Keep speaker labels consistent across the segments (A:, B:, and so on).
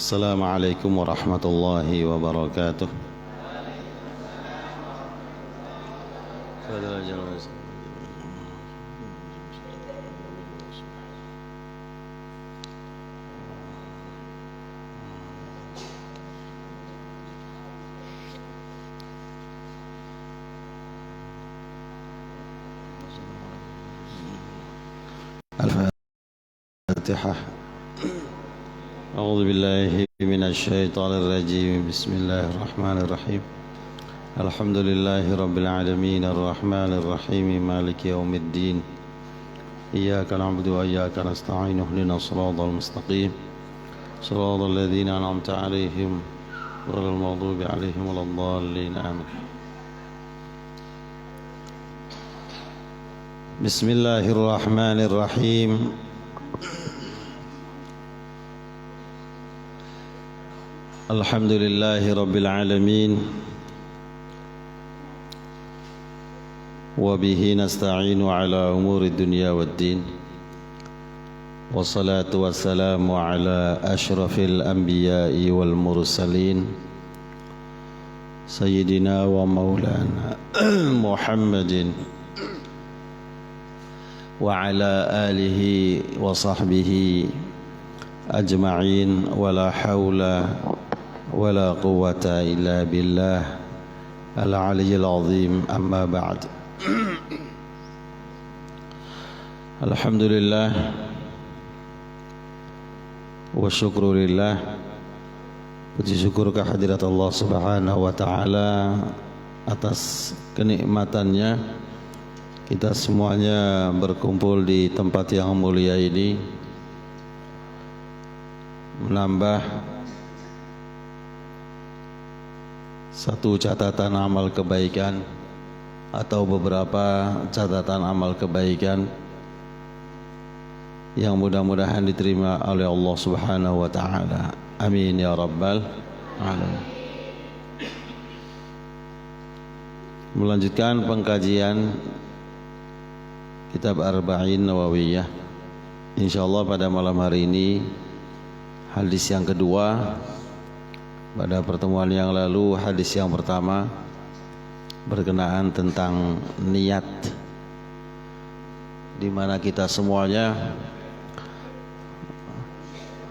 A: السلام عليكم ورحمة الله وبركاته. الفاتحة. أعوذ بالله من الشيطان الرجيم. بسم الله الرحمن الرحيم. الحمد لله رب العالمين الرحمن الرحيم مالك يوم الدين. إياك نعبد وإياك نستعين اهدنا الصراط المستقيم صراط الذين أنعمت عليهم غير المغضوب عليهم ولا الضالين آمين. بسم الله الرحمن الرحيم. الحمد لله رب العالمين وبه نستعين على أمور الدنيا والدين والصلاة والسلام على أشرف الأنبياء والمرسلين سيدنا ومولانا محمد وعلى آله وصحبه أجمعين ولا حول ولا قوة إلا بالله العلي العظيم. أما بعد. Alhamdulillah wa syukurillah. Puji syukur kehadirat Allah Subhanahu wa taala atas kenikmatannya kita semuanya berkumpul di tempat yang mulia ini, menambah satu catatan amal kebaikan atau beberapa catatan amal kebaikan yang mudah-mudahan diterima oleh Allah Subhanahu wa taala. Amin ya rabbal alamin. Melanjutkan pengkajian kitab Arba'in Nawawiyah. Insyaallah pada malam hari ini hadis yang kedua. Pada pertemuan yang lalu hadis yang pertama berkenaan tentang niat, di mana kita semuanya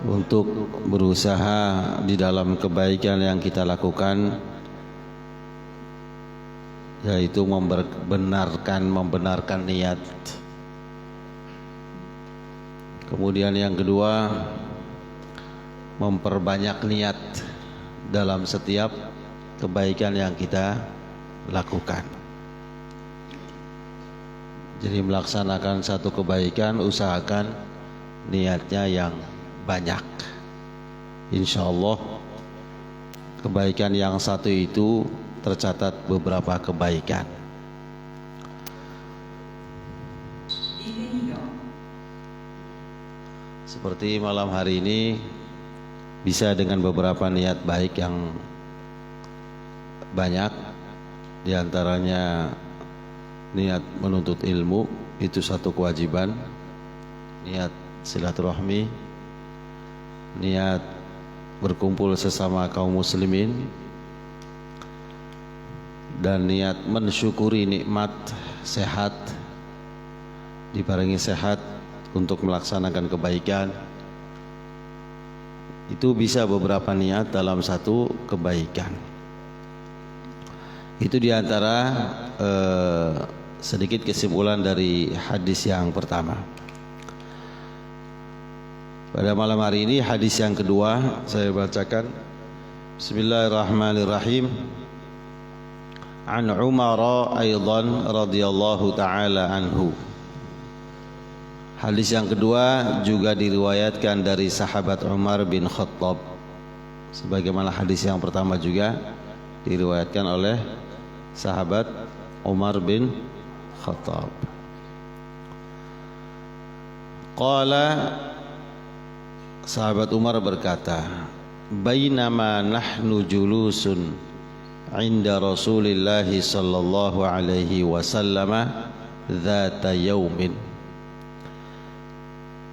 A: untuk berusaha di dalam kebaikan yang kita lakukan, yaitu membenarkan niat. Kemudian yang kedua, memperbanyak niat dalam setiap kebaikan yang kita lakukan. Jadi melaksanakan satu kebaikan, usahakan niatnya yang banyak. Insya Allah kebaikan yang satu itu tercatat beberapa kebaikan. Seperti malam hari ini bisa dengan beberapa niat baik yang banyak. Di antaranya niat menuntut ilmu, itu satu kewajiban. Niat silaturahmi, niat berkumpul sesama kaum muslimin, dan niat mensyukuri nikmat sehat, diparingi sehat untuk melaksanakan kebaikan. Itu bisa beberapa niat dalam satu kebaikan. Itu diantara sedikit kesimpulan dari hadis yang pertama. Pada malam hari ini hadis yang kedua saya bacakan. Bismillahirrahmanirrahim. An Umar aidan radhiyallahu taala anhu. Hadis yang kedua juga diriwayatkan dari sahabat Umar bin Khattab, sebagaimana hadis yang pertama juga diriwayatkan oleh sahabat Umar bin Khattab. Qala, sahabat Umar berkata, bainama nahnu julusun inda Rasulillah sallallahu alaihi wasallam dzata yaumin.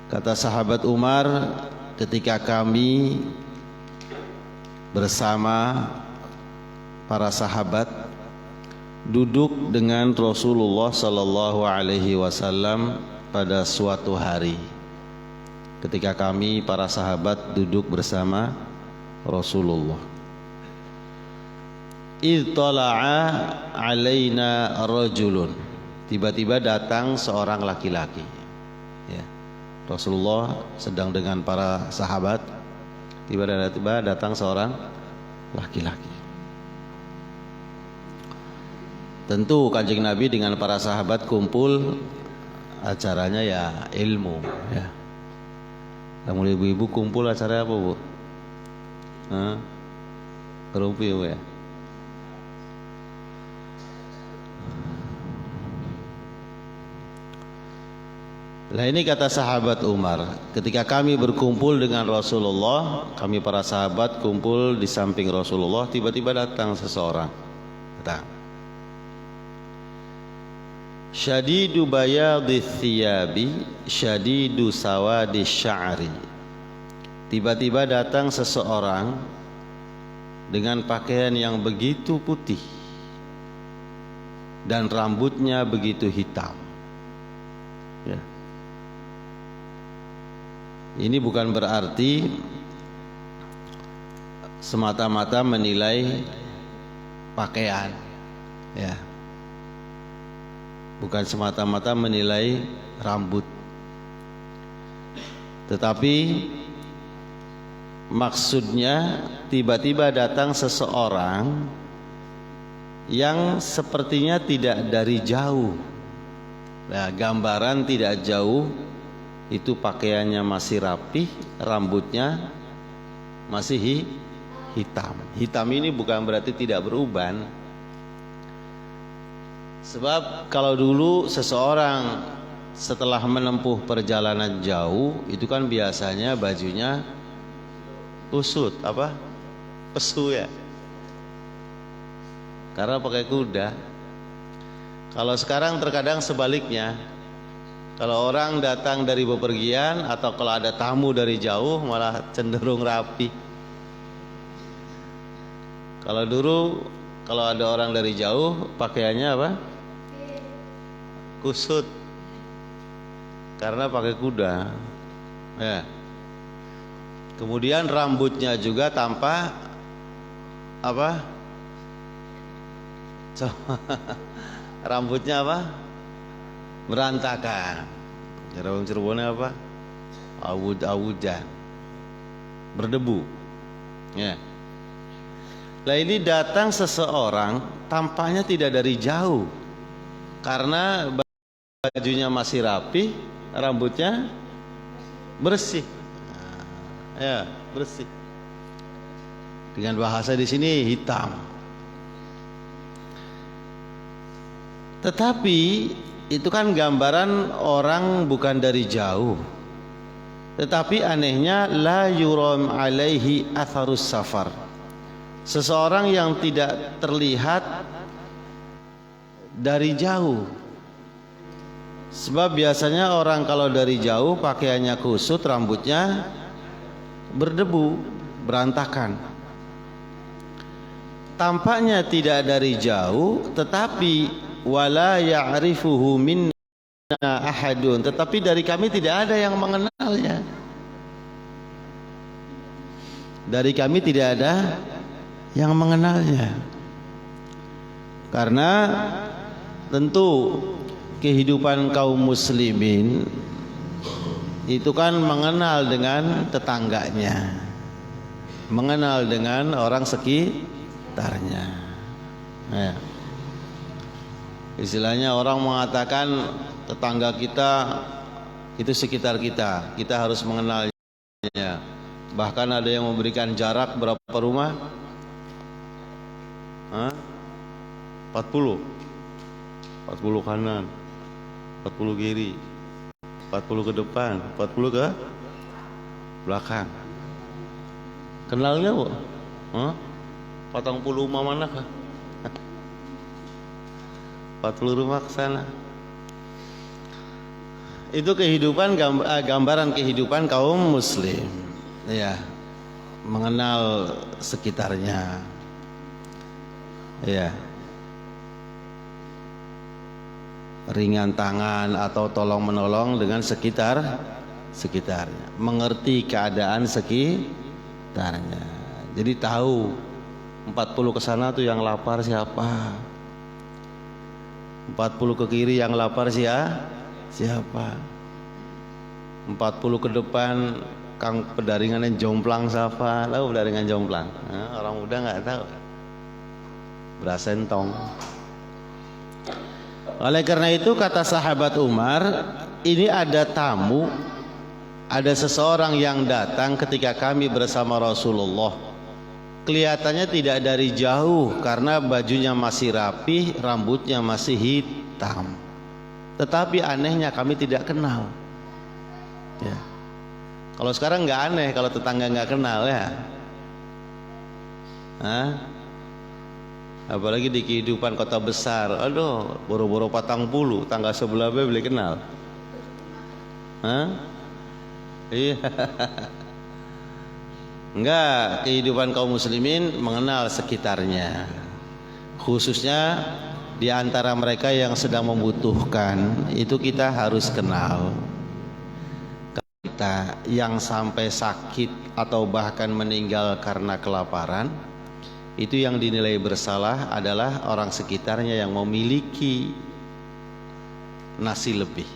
A: Kata sahabat Umar, ketika kami bersama para sahabat duduk dengan Rasulullah sallallahu alaihi wasallam pada suatu hari ketika kami para sahabat duduk bersama Rasulullah. Ittala'a alaina rajulun, tiba-tiba datang seorang laki-laki. Ya. Rasulullah sedang dengan para sahabat, tiba-tiba datang seorang laki-laki. Tentu Kanjeng Nabi dengan para sahabat kumpul, acaranya ya ilmu, ya. Namun ibu-ibu kumpul acara apa, Bu? Rumpi, Bu, ya. Nah, ini kata sahabat Umar, ketika kami berkumpul dengan Rasulullah, kami para sahabat kumpul di samping Rasulullah, tiba-tiba datang seseorang. Datang. Syadidu bayadhi thiyabi, syadidu sawadi sya'ri. Tiba-tiba datang seseorang dengan pakaian yang begitu putih dan rambutnya begitu hitam. Ya. Ini bukan berarti semata-mata menilai pakaian, ya. Bukan semata-mata menilai rambut, tetapi maksudnya tiba-tiba datang seseorang yang sepertinya tidak dari jauh. Nah, gambaran tidak jauh itu pakaiannya masih rapih, rambutnya masih hitam. Hitam ini bukan berarti tidak beruban. Sebab kalau dulu seseorang setelah menempuh perjalanan jauh, itu kan biasanya bajunya usut, apa? Pesu, ya. Karena pakai kuda. Kalau sekarang terkadang sebaliknya. Kalau orang datang dari bepergian atau kalau ada tamu dari jauh malah cenderung rapi. Kalau dulu kalau ada orang dari jauh pakaiannya apa? Kusut. Karena pakai kuda. Ya. Kemudian rambutnya juga tanpa apa? Rambutnya apa? Berantakan. Cara Cirebonnya apa? Awud-awudan. Berdebu. Ya. Lah ini datang seseorang tampaknya tidak dari jauh. Karena bajunya masih rapi, rambutnya bersih. Ya, bersih. Dengan bahasa di sini hitam. Tetapi itu kan gambaran orang bukan dari jauh. Tetapi anehnya la yuram alaihi atharus safar. Seseorang yang tidak terlihat dari jauh. Sebab biasanya orang kalau dari jauh pakaiannya kusut, rambutnya berdebu, berantakan. Tampaknya tidak dari jauh, tetapi wala ya'rifuhu minna ahadun, tetapi dari kami tidak ada yang mengenalnya. Dari kami tidak ada yang mengenalnya. Karena tentu kehidupan kaum muslimin itu kan mengenal dengan tetangganya, mengenal dengan orang sekitarnya. Ya. Istilahnya orang mengatakan tetangga kita itu sekitar kita, kita harus mengenalnya. Bahkan ada yang memberikan jarak berapa rumah? 40 kanan, 40 kiri, 40 ke depan, 40 ke belakang. Kenalnya, Bu? 40 rumah mana kah? 40 rumah ke sana. Itu kehidupan, gambaran kehidupan kaum muslim. Ya. mengenal sekitarnya. Ya. Ringan tangan atau tolong menolong dengan sekitarnya, mengerti keadaan sekitarnya. Jadi tahu 40 ke sana tuh yang lapar siapa, 40 ke kiri yang lapar siapa, 40 ke depan kang pedaringan yang jomplang siapa. Tahu pedaringan jomplang? Nah, orang muda nggak tahu, berasa entong. Oleh karena itu kata sahabat Umar, ini ada tamu, ada seseorang yang datang ketika kami bersama Rasulullah. Kelihatannya tidak dari jauh karena bajunya masih rapi, rambutnya masih hitam. Tetapi anehnya kami tidak kenal. Ya. Kalau sekarang nggak aneh kalau tetangga nggak kenal ya. Hah? Apalagi di kehidupan kota besar, aduh, boro-boro patang bulu, tangga sebelah boleh kenal. Hah? Iya. Enggak, kehidupan kaum muslimin mengenal sekitarnya. Khususnya di antara mereka yang sedang membutuhkan, itu kita harus kenal. Kita yang sampai sakit atau bahkan meninggal karena kelaparan, itu yang dinilai bersalah adalah orang sekitarnya yang memiliki nasi lebih.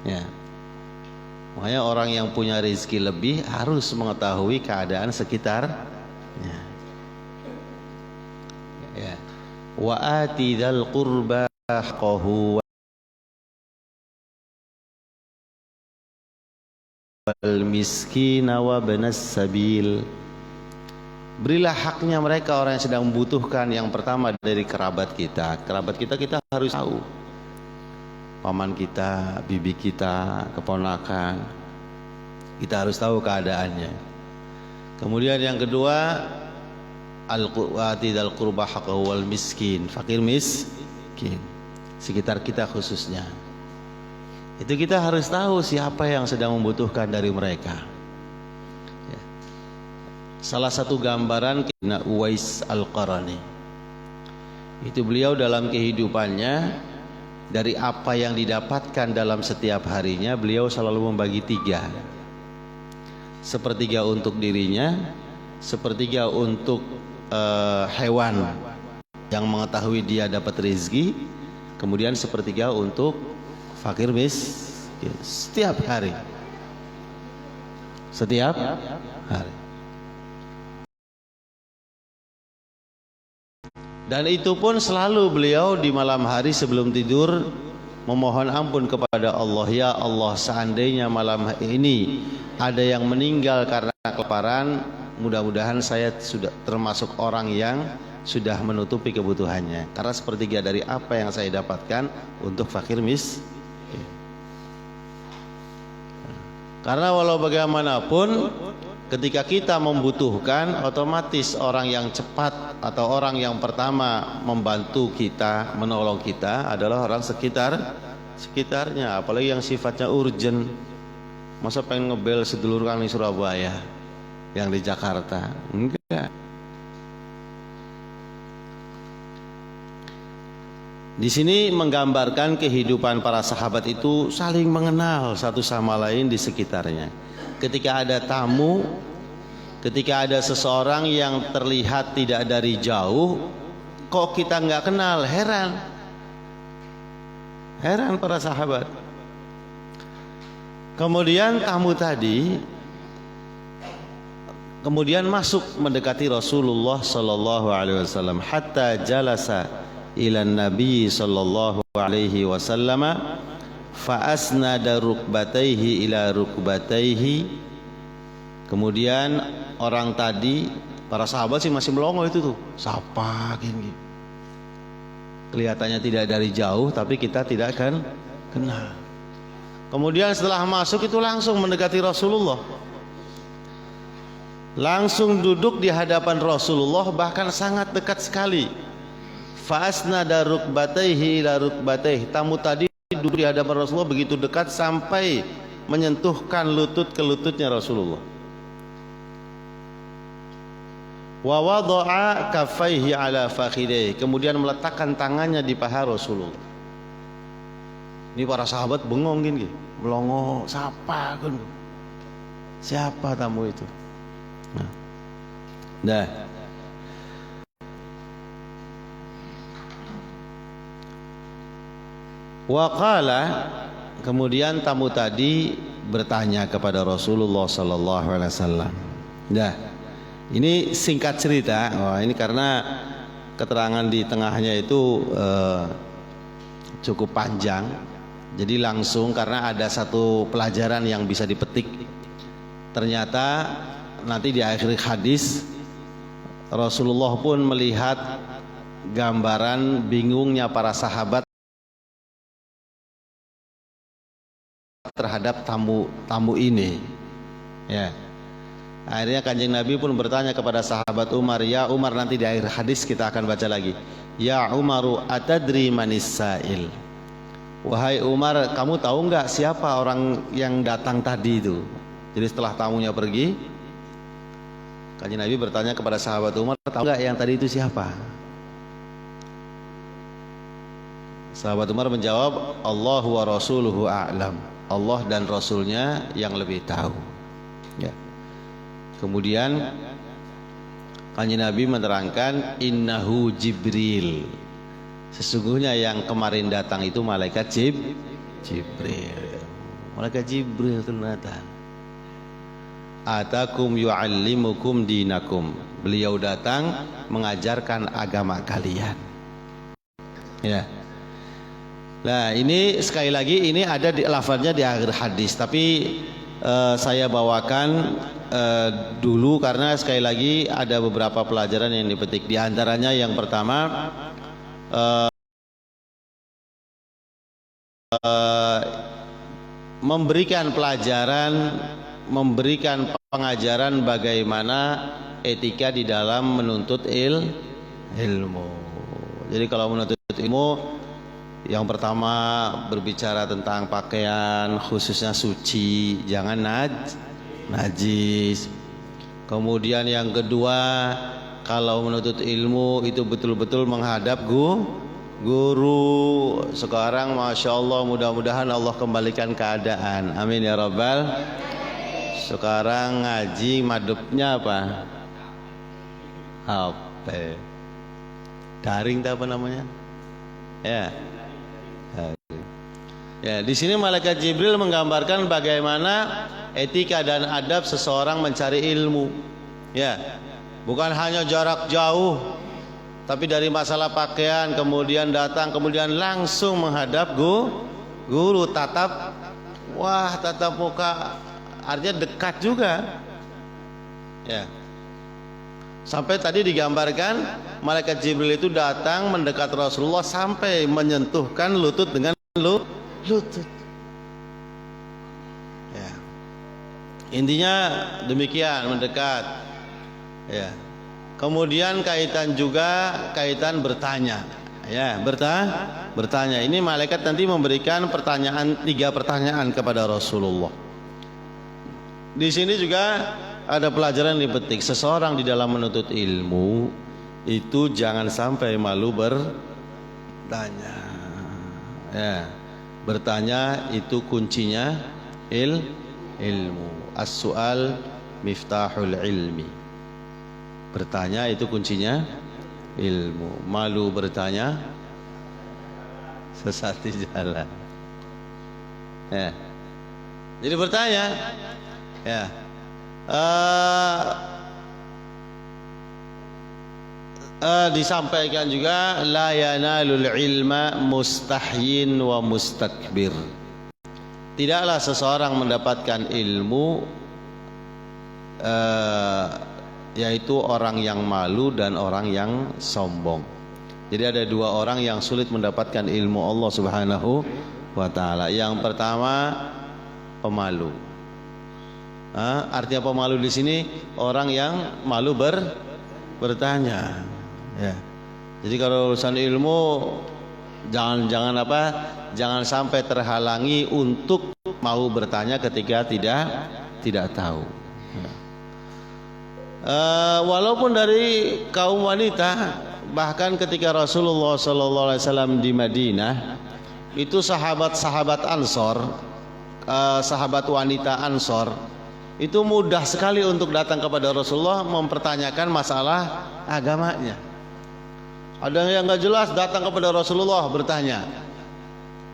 A: Ya. Makanya orang yang punya rezeki lebih harus mengetahui keadaan sekitar. Ya. Wa ati dzal qurba haqqahu wal miskina wa ibnas sabil. Berilah haknya mereka orang yang sedang membutuhkan. Yang pertama dari kerabat kita. Kerabat kita harus tahu. Paman kita, bibi kita, keponakan. Kita harus tahu keadaannya. Kemudian yang kedua, al-qur'ati dal qurba haqqahu wal miskin. Fakir miskin. Sekitar kita khususnya. Itu kita harus tahu siapa yang sedang membutuhkan dari mereka. Salah satu gambaran Kina Uwais Al-Qarani, itu beliau dalam kehidupannya, dari apa yang didapatkan dalam setiap harinya, beliau selalu membagi 3. Sepertiga untuk dirinya, sepertiga untuk hewan yang mengetahui dia dapat rezeki, kemudian sepertiga untuk fakir miskin. Setiap hari. Dan itu pun selalu beliau di malam hari sebelum tidur memohon ampun kepada Allah. Ya Allah, seandainya malam ini ada yang meninggal karena kelaparan, mudah-mudahan saya sudah termasuk orang yang sudah menutupi kebutuhannya. Karena sepertiga dari apa yang saya dapatkan untuk fakir miskin. Karena walau bagaimanapun, ketika kita membutuhkan, otomatis orang yang cepat atau orang yang pertama membantu kita, menolong kita adalah orang sekitarnya. Apalagi yang sifatnya urgent. Masa pengen ngebel sedulur kang di Surabaya, yang di Jakarta? Enggak. Di sini menggambarkan kehidupan para sahabat itu saling mengenal satu sama lain di sekitarnya. Ketika ada tamu, ketika ada seseorang yang terlihat tidak dari jauh, kok kita nggak kenal, heran para sahabat. Kemudian tamu tadi kemudian masuk mendekati Rasulullah sallallahu alaihi wasallam, hatta jalasa ila Nabi sallallahu alaihi wasallam fa asnada rukbataihi ila rukbataihi. Kemudian orang tadi, para sahabat sih masih melongo itu tuh, siapa gini. Kelihatannya tidak dari jauh, tapi kita tidak akan kenal. Kemudian setelah masuk itu langsung mendekati Rasulullah, langsung duduk di hadapan Rasulullah, bahkan sangat dekat sekali. Fa asnada rukbataihi ila rukbataihi. Tamu tadi duduk di hadapan Rasulullah begitu dekat sampai menyentuhkan lutut ke lututnya Rasulullah. Wa wada'a kaffaihi ala fakhidaihi, kemudian meletakkan tangannya di paha Rasulullah. Ini para sahabat bengong gini, melongo, siapa kan? Siapa tamu itu? Nah. Wa qala, kemudian tamu tadi bertanya kepada Rasulullah sallallahu alaihi wasallam. Nah, ini singkat cerita. Wah, ini karena keterangan di tengahnya itu cukup panjang. Jadi langsung, karena ada satu pelajaran yang bisa dipetik. Ternyata nanti di akhir hadis Rasulullah pun melihat gambaran bingungnya para sahabat terhadap tamu ini. Ya. Akhirnya Kanjeng Nabi pun bertanya kepada sahabat Umar, "Ya Umar," nanti di akhir hadis kita akan baca lagi, "Ya Umaru, atadri manis sa'il?" Wahai Umar, kamu tahu nggak siapa orang yang datang tadi itu? Jadi setelah tamunya pergi, Kanjeng Nabi bertanya kepada sahabat Umar, "Tahu nggak yang tadi itu siapa?" Sahabat Umar menjawab, "Allah wa rasuluhu a'lam." Allah dan Rasulnya yang lebih tahu. Ya. Kemudian Kanjeng Nabi menerangkan, "Innahu Jibril." Sesungguhnya yang kemarin datang itu malaikat Jibril. Malaikat Jibril itu datang. Atakum yu'allimukum dinakum. Beliau datang mengajarkan agama kalian. Ya. Nah, ini sekali lagi ini ada di lafaznya di akhir hadis, tapi saya bawakan dulu karena sekali lagi ada beberapa pelajaran yang dipetik. Di antaranya yang pertama, memberikan pelajaran, memberikan pengajaran bagaimana etika di dalam menuntut ilmu. Jadi kalau menuntut ilmu, yang pertama berbicara tentang pakaian, khususnya suci, jangan najis. Kemudian yang kedua, kalau menuntut ilmu itu betul-betul menghadap guru. Sekarang Masya Allah, mudah-mudahan Allah kembalikan keadaan, amin ya Rabbal. Sekarang ngaji madepnya apa? HP, daring apa namanya? Ya. Ya, di sini malaikat Jibril menggambarkan bagaimana etika dan adab seseorang mencari ilmu. Ya, bukan hanya jarak jauh, tapi dari masalah pakaian kemudian datang, kemudian langsung menghadap guru, tatap muka, artinya dekat juga. Ya. Sampai tadi digambarkan malaikat Jibril itu datang mendekat Rasulullah sampai menyentuhkan lutut dengan lutut. Ya. Intinya demikian, mendekat. Ya. Kemudian kaitan bertanya. Ya, bertanya. Ini malaikat nanti memberikan tiga pertanyaan kepada Rasulullah. Di sini juga ada pelajaran yang dipetik. Seseorang di dalam menuntut ilmu itu jangan sampai malu bertanya. Ya. Bertanya itu kuncinya ilmu. As-su'al miftahul ilmi. Bertanya itu kuncinya ilmu. Malu bertanya sesat di jalan. Ya. Jadi bertanya. Ya. Disampaikan juga la yanalul ilma mustahyin wa mustakbir. Tidaklah seseorang mendapatkan ilmu yaitu orang yang malu dan orang yang sombong. Jadi ada dua orang yang sulit mendapatkan ilmu Allah Subhanahu wa taala. Yang pertama pemalu. Artinya pemalu di sini orang yang malu bertanya. Ya. Jadi kalau urusan ilmu jangan sampai terhalangi untuk mau bertanya ketika tidak tahu. Walaupun dari kaum wanita, bahkan ketika Rasulullah SAW di Madinah, itu sahabat-sahabat Ansor, sahabat wanita Ansor, itu mudah sekali untuk datang kepada Rasulullah mempertanyakan masalah agamanya. Ada yang nggak jelas datang kepada Rasulullah bertanya,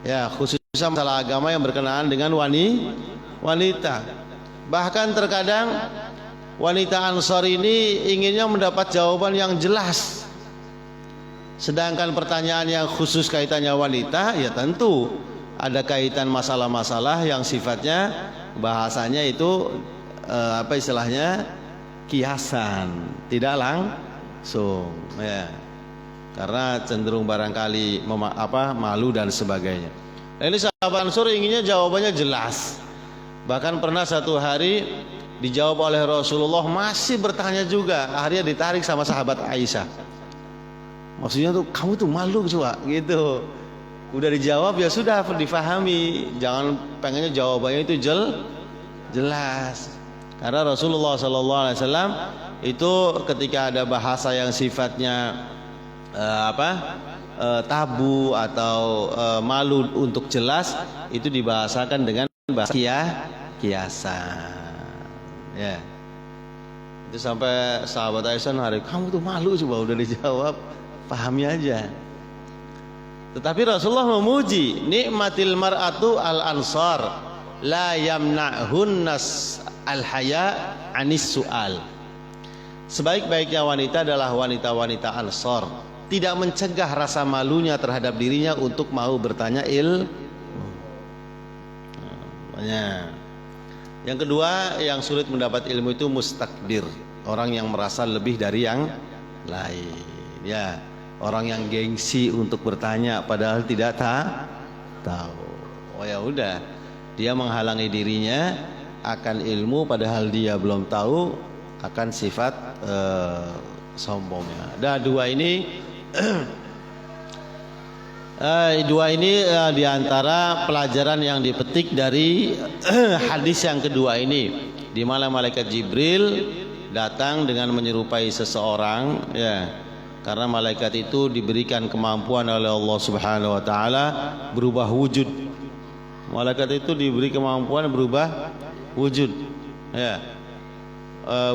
A: ya khususnya masalah agama yang berkenaan dengan wanita. Bahkan terkadang wanita Ansor ini inginnya mendapat jawaban yang jelas, sedangkan pertanyaan yang khusus kaitannya wanita, ya tentu ada kaitan masalah-masalah yang sifatnya bahasanya itu apa istilahnya kiasan, tidak langsung, ya. Karena cenderung barangkali malu dan sebagainya. Nah, ini sahabat Ansor inginnya jawabannya jelas. Bahkan pernah satu hari dijawab oleh Rasulullah, masih bertanya juga. Akhirnya ditarik sama sahabat Aisyah. Maksudnya tuh, kamu tuh malu coba gitu. Udah dijawab ya sudah, difahami. Jangan pengennya jawabannya itu jelas. Karena Rasulullah SAW itu ketika ada bahasa yang sifatnya tabu atau malu untuk jelas, itu dibahasakan dengan bahasa kiasan, ya. Itu sampai sahabat Aisyah hari, kamu tuh malu coba, udah dijawab, pahami aja. Tetapi Rasulullah memuji, nikmatil mar'atu al-ansar la yamna'hunnas al-haya anis su'al. Sebaik-baiknya wanita adalah wanita-wanita Ansar, tidak mencegah rasa malunya terhadap dirinya untuk mau bertanya Yang kedua, yang sulit mendapat ilmu itu mustakbir, orang yang merasa lebih dari yang lain, ya, orang yang gengsi untuk bertanya padahal tidak tahu. Oh ya udah, dia menghalangi dirinya akan ilmu padahal dia belum tahu akan sifat sombongnya. Dan dua ini diantara pelajaran yang dipetik dari hadis yang kedua ini, di mana malaikat Jibril datang dengan menyerupai seseorang, ya, karena malaikat itu diberikan kemampuan oleh Allah Subhanahu wa taala berubah wujud. Malaikat itu diberi kemampuan berubah wujud, ya,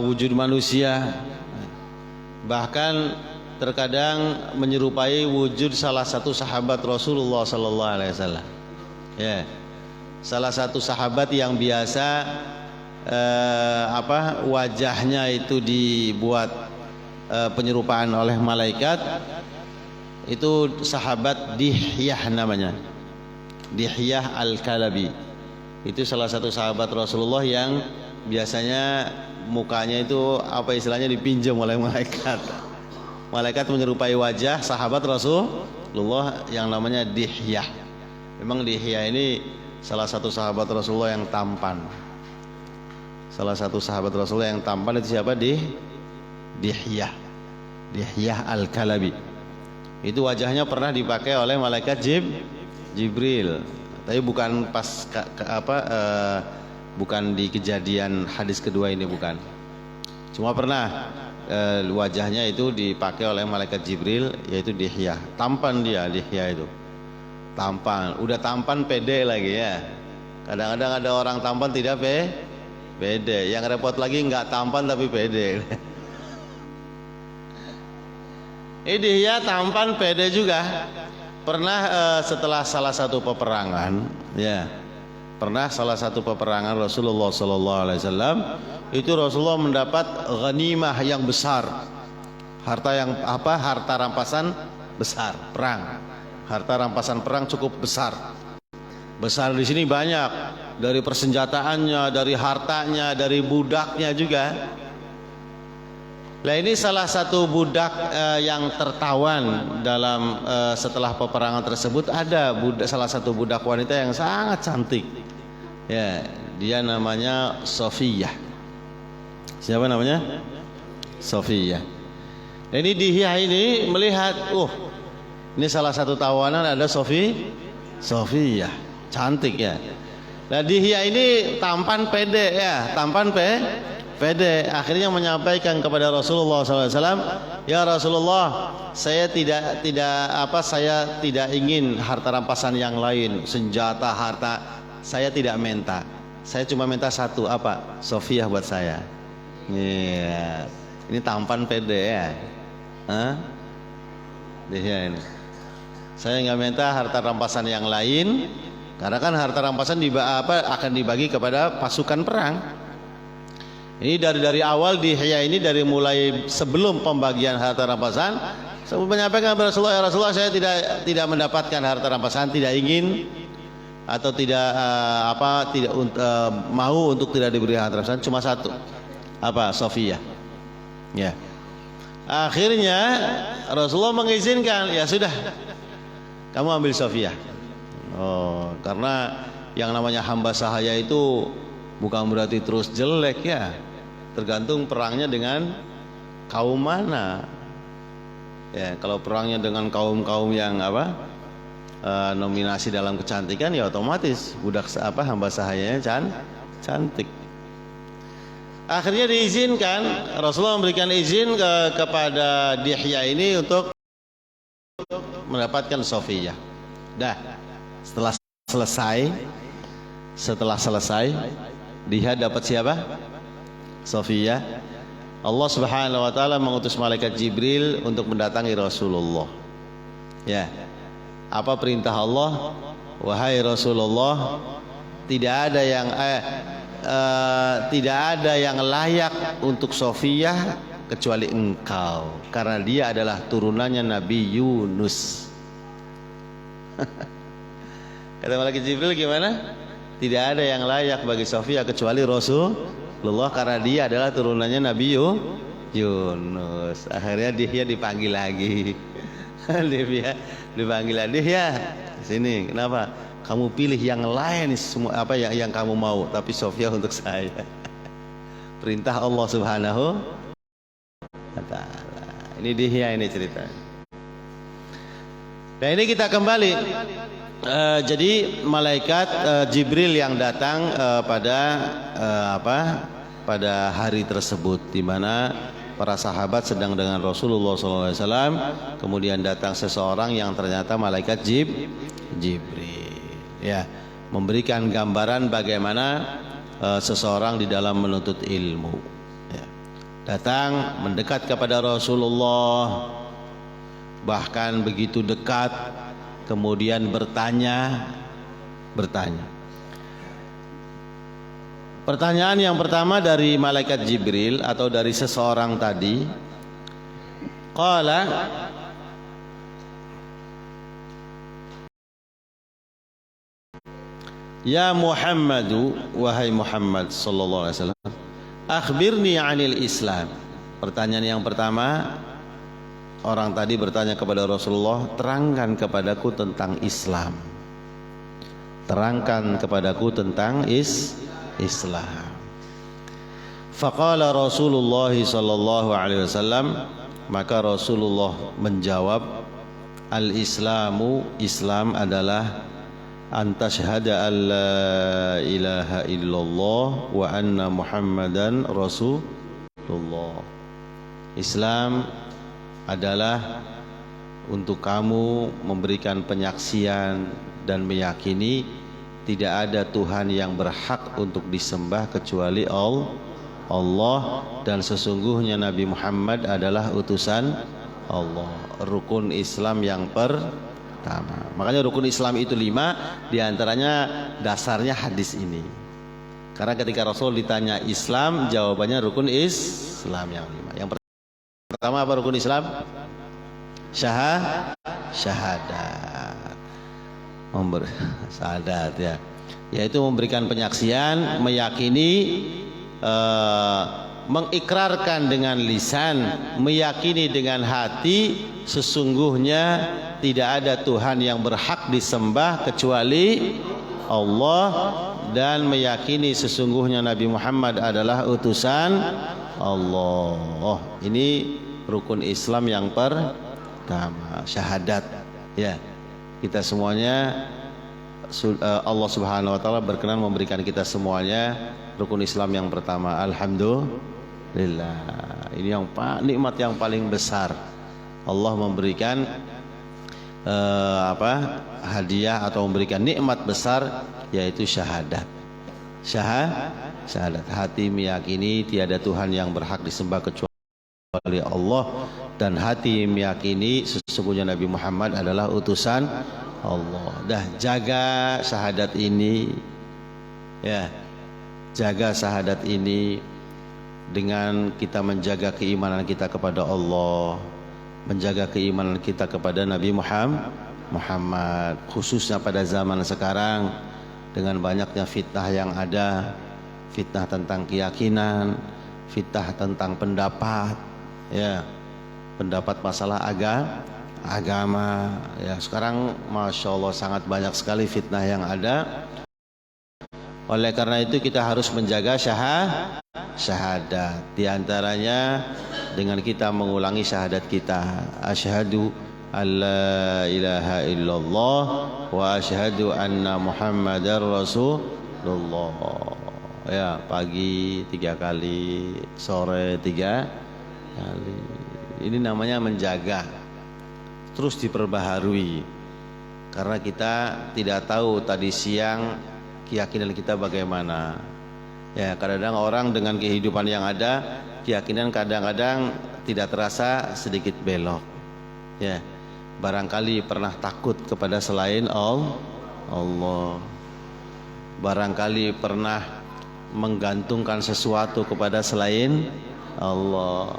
A: wujud manusia, bahkan terkadang menyerupai wujud salah satu sahabat Rasulullah sallallahu alaihi wasallam. Ya. Salah satu sahabat yang biasa wajahnya itu dibuat penyerupaan oleh malaikat, itu sahabat Dihyah namanya. Dihyah Al-Kalabi. Itu salah satu sahabat Rasulullah yang biasanya mukanya itu apa istilahnya dipinjam oleh malaikat. Malaikat menyerupai wajah sahabat Rasulullah yang namanya Dihyah. Memang Dihyah ini salah satu sahabat Rasulullah yang tampan. Salah satu sahabat Rasulullah yang tampan itu siapa? Dihyah. Dihyah Al-Kalabi. Itu wajahnya pernah dipakai oleh malaikat Jibril. Tapi bukan pas bukan di kejadian hadis kedua ini, bukan. Cuma pernah wajahnya itu dipakai oleh malaikat Jibril, yaitu Dihyah. Tampan dia, Dihyah itu tampan, udah tampan pede lagi, ya. Kadang-kadang ada orang tampan tidak pede, yang repot lagi nggak tampan tapi pede. Dihyah tampan pede juga. Pernah setelah salah satu peperangan, ya, pernah salah satu peperangan Rasulullah SAW, itu Rasulullah mendapat ghanimah yang besar, harta rampasan besar perang, harta rampasan perang cukup besar. Besar di sini banyak, dari persenjataannya, dari hartanya, dari budaknya juga. Nah, ini salah satu budak yang tertawan dalam setelah peperangan tersebut, ada salah satu budak wanita yang sangat cantik, ya, dia namanya Sofiyah. Siapa namanya? Sofiyah. Ini Dihyah ini melihat, ini salah satu tawanan ada Sofiyah, cantik, ya. Nah, Dihyah ini tampan pede, ya, tampan pede. Akhirnya menyampaikan kepada Rasulullah SAW, ya Rasulullah, saya tidak ingin harta rampasan yang lain, senjata, harta. Saya tidak minta. Saya cuma minta satu, apa? Sofiah buat saya. Iya. Ini tampan pede ya. Hah? Dia ini. Saya nggak minta harta rampasan yang lain, karena kan harta rampasan akan dibagi kepada pasukan perang. Ini dari awal di Ihya ini, dari mulai sebelum pembagian harta rampasan, saya menyampaikan kepada Rasulullah, ya Rasulullah, saya tidak mendapatkan harta rampasan, tidak ingin atau tidak mau untuk tidak diberi harta rampasan, cuma satu, apa? Sofiah. Ya. Akhirnya Rasulullah mengizinkan, ya sudah, kamu ambil Sofiah. Oh, karena yang namanya hamba sahaya itu bukan berarti terus jelek ya. Tergantung perangnya dengan kaum mana. Ya, kalau perangnya dengan kaum-kaum yang nominasi dalam kecantikan, ya otomatis budak hamba sahayanya cantik. Akhirnya diizinkan, Rasulullah memberikan izin kepada Dihya ini untuk mendapatkan Sofiah. Dah, setelah selesai Dihya dapat siapa? Sofiah. Allah Subhanahu wa taala mengutus malaikat Jibril untuk mendatangi Rasulullah. Ya. Apa perintah Allah? Wahai Rasulullah, tidak ada yang layak untuk Sofiah kecuali engkau, karena dia adalah turunannya Nabi Yunus. Kata malaikat Jibril, gimana? Tidak ada yang layak bagi Sofiah kecuali Rasulullah, karena dia adalah turunannya Nabi Yunus. Akhirnya dia dipanggil lagi. Dia dipanggil lagi, ya sini. Kenapa? Kamu pilih yang lain semua yang kamu mau, tapi Sofiah untuk saya. Perintah Allah Subhanahu wa taala. Ini Dihya, ini ceritanya. Nah, ini kita kembali. Jadi malaikat Jibril yang datang pada hari tersebut, di mana para sahabat sedang dengan Rasulullah SAW. Kemudian datang seseorang yang ternyata malaikat Jibril. Ya, memberikan gambaran bagaimana seseorang di dalam menuntut ilmu. Ya. Datang mendekat kepada Rasulullah, bahkan begitu dekat, kemudian bertanya. Pertanyaan yang pertama dari malaikat Jibril atau dari seseorang tadi, qala, ya Muhammadu, wahai Muhammad sallallahu alaihi wasallam, akhbirni 'anil Islam. Pertanyaan yang pertama, orang tadi bertanya kepada Rasulullah, terangkan kepadaku tentang Islam. Terangkan kepadaku tentang Islam. Faqala Rasulullah sallallahu alaihi wasallam, maka Rasulullah menjawab, al-Islamu, Islam adalah antashhada an la ilaha illallah wa anna Muhammadan Rasulullah. Islam adalah untuk kamu memberikan penyaksian dan meyakini tidak ada Tuhan yang berhak untuk disembah kecuali Allah, dan sesungguhnya Nabi Muhammad adalah utusan Allah. Rukun Islam yang pertama. Makanya rukun Islam itu 5, diantaranya dasarnya hadis ini. Karena ketika Rasul ditanya Islam, jawabannya rukun Islam yang 5. Yang pertama apa rukun Islam? Syahadat. Syahadat, ya. Yaitu memberikan penyaksian, meyakini, mengikrarkan dengan lisan, meyakini dengan hati sesungguhnya tidak ada Tuhan yang berhak disembah kecuali Allah, dan meyakini sesungguhnya Nabi Muhammad adalah utusan Allah. Ini rukun Islam yang pertama, syahadat. Ya, kita semuanya Allah Subhanahu wa taala berkenan memberikan kita semuanya rukun Islam yang pertama. Alhamdulillah. Ini yang nikmat yang paling besar. Allah memberikan hadiah atau memberikan nikmat besar, yaitu syahadat. Syahadat, hati meyakini tiada Tuhan yang berhak disembah kecuali Allah, dan hati meyakini sesungguhnya Nabi Muhammad adalah utusan Allah. Dah jaga syahadat ini, ya, jaga syahadat ini dengan kita menjaga keimanan kita kepada Allah, menjaga keimanan kita kepada Nabi Muhammad, khususnya pada zaman sekarang dengan banyaknya fitnah yang ada, fitnah tentang keyakinan, fitnah tentang pendapat, ya, pendapat masalah agama, ya. Sekarang Masya Allah sangat banyak sekali fitnah yang ada. Oleh karena itu kita harus menjaga syahadat. Di antaranya dengan kita mengulangi syahadat kita, asyhadu alla ilaha illallah wa asyhadu anna muhammadar rasulullah. Ya, pagi 3 kali, sore 3 kali. Ini namanya menjaga, terus diperbaharui, karena kita tidak tahu tadi siang keyakinan kita bagaimana. Ya, kadang-kadang orang dengan kehidupan yang ada, keyakinan kadang-kadang tidak terasa sedikit belok. Ya, barangkali pernah takut kepada selain Allah. Barangkali pernah menggantungkan sesuatu kepada selain Allah.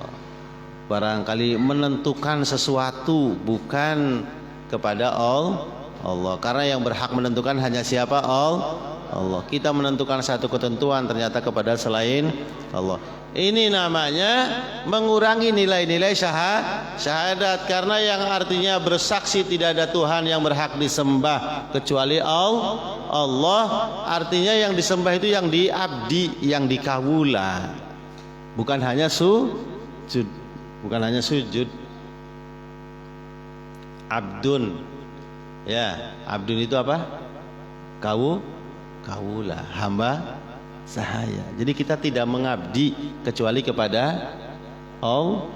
A: Barangkali menentukan sesuatu bukan kepada Allah, karena yang berhak menentukan hanya siapa? Allah. Kita menentukan satu ketentuan ternyata kepada selain Allah. Ini namanya mengurangi nilai-nilai syahadat, karena yang artinya bersaksi tidak ada Tuhan yang berhak disembah kecuali Allah, artinya yang disembah itu yang diabdi, yang dikawula, bukan hanya sujud. Abdun, ya, abdun itu apa? Kawula, hamba sahaya. Jadi kita tidak mengabdi kecuali kepada Allah.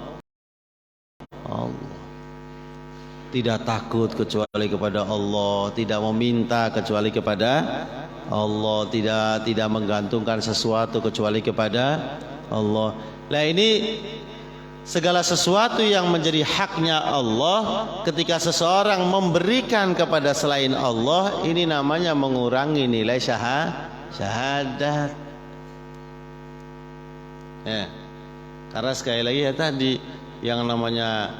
A: Tidak takut kecuali kepada Allah, tidak meminta kecuali kepada Allah, tidak menggantungkan sesuatu kecuali kepada Allah. Nah, ini segala sesuatu yang menjadi haknya Allah, ketika seseorang memberikan kepada selain Allah, ini namanya mengurangi nilai syahadat. Ya, karena sekali lagi ya tadi, yang namanya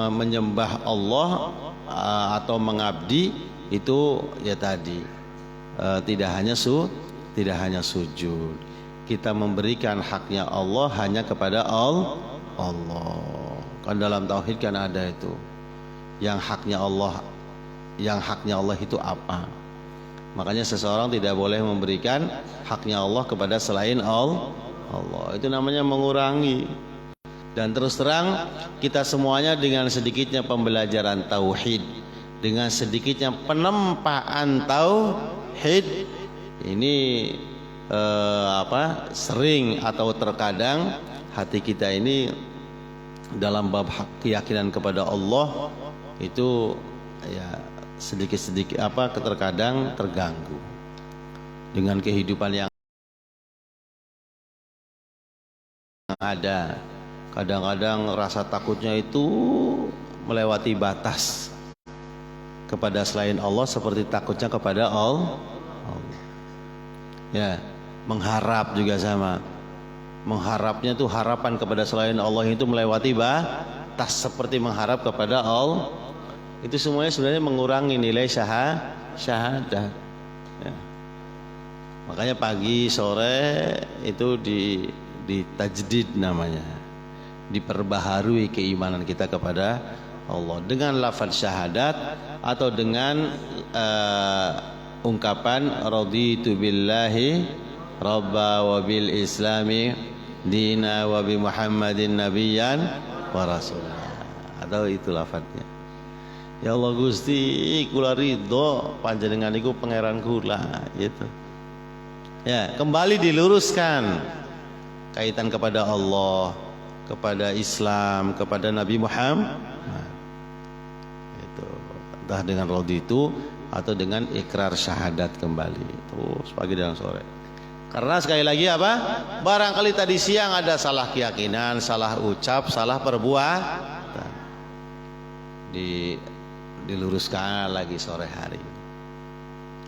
A: menyembah Allah atau mengabdi itu ya tadi tidak hanya sujud. Kita memberikan haknya Allah hanya kepada Allah. Kan dalam tauhid kan ada itu. Yang haknya Allah itu apa? Makanya seseorang tidak boleh memberikan haknya Allah kepada selain Allah. Itu namanya mengurangi. Dan terus terang kita semuanya dengan sedikitnya pembelajaran tauhid, dengan sedikitnya penempaan tauhid ini sering atau terkadang hati kita ini dalam bab keyakinan kepada Allah itu ya sedikit-sedikit terkadang terganggu dengan kehidupan yang ada. Kadang-kadang rasa takutnya itu melewati batas kepada selain Allah, seperti takutnya kepada Allah. Ya, mengharap juga sama. Mengharapnya itu harapan kepada selain Allah itu melewati batas, seperti mengharap kepada Allah. Itu semuanya sebenarnya mengurangi nilai syahadat. Ya. Makanya pagi sore itu di tajdid namanya, diperbaharui keimanan kita kepada Allah dengan lafaz syahadat atau dengan ungkapan raditu billahi rabba wa bil islami dina wa bi muhammadin nabiyyan wa rasulah, atau itu lafadznya. Ya Allah Gusti, kula ridho panjenengan iku pangeran kula gitu. Ya, kembali diluruskan kaitan kepada Allah, kepada Islam, kepada Nabi Muhammad. Itu entah dengan raditu atau dengan ikrar syahadat kembali. Terus pagi dan sore. Karena sekali lagi apa? Barangkali tadi siang ada salah keyakinan, salah ucap, salah perbuatan. Diluruskan lagi sore hari.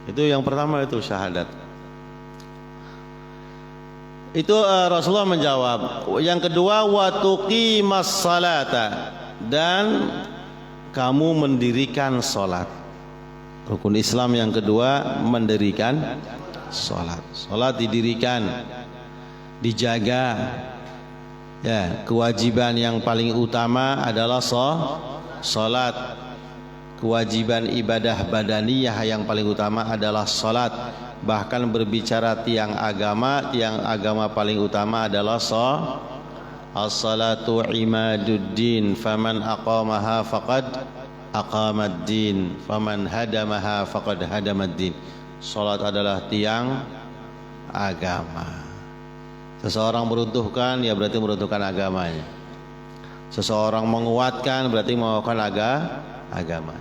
A: Itu yang pertama, itu syahadat. Itu Rasulullah menjawab. Yang kedua, wa tuqimas salata, dan kamu mendirikan salat. Rukun Islam yang kedua, mendirikan salat. Salat didirikan, dijaga. Ya, kewajiban yang paling utama adalah salat. Kewajiban ibadah badaniyah yang paling utama adalah salat. Bahkan berbicara tiang agama paling utama adalah as-salatu imaduddin, faman aqamaha faqad aqamaddin, faman hadamaha faqad hadamaddin. Salat adalah tiang agama. Seseorang meruntuhkan, ya berarti meruntuhkan agamanya. Seseorang menguatkan, berarti menguatkan agama.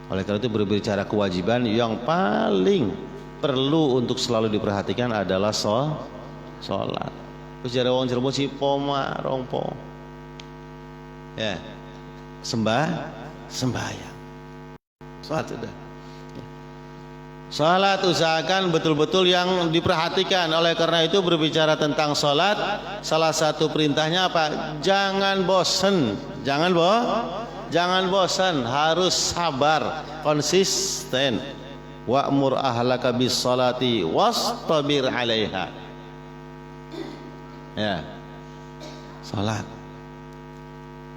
A: Oleh karena itu berbicara kewajiban yang paling perlu untuk selalu diperhatikan adalah sholat. Bicara wong Cirebon si poma rongpo. Ya, sembahyang. Sholat sudah. Sholat usahakan betul-betul yang diperhatikan. Oleh karena itu berbicara tentang sholat, salah satu perintahnya apa? Jangan bosan. Jangan bosan, harus sabar, konsisten. Wa'mur ahlaka bis salati wastabir 'alaiha. Ya. Salat.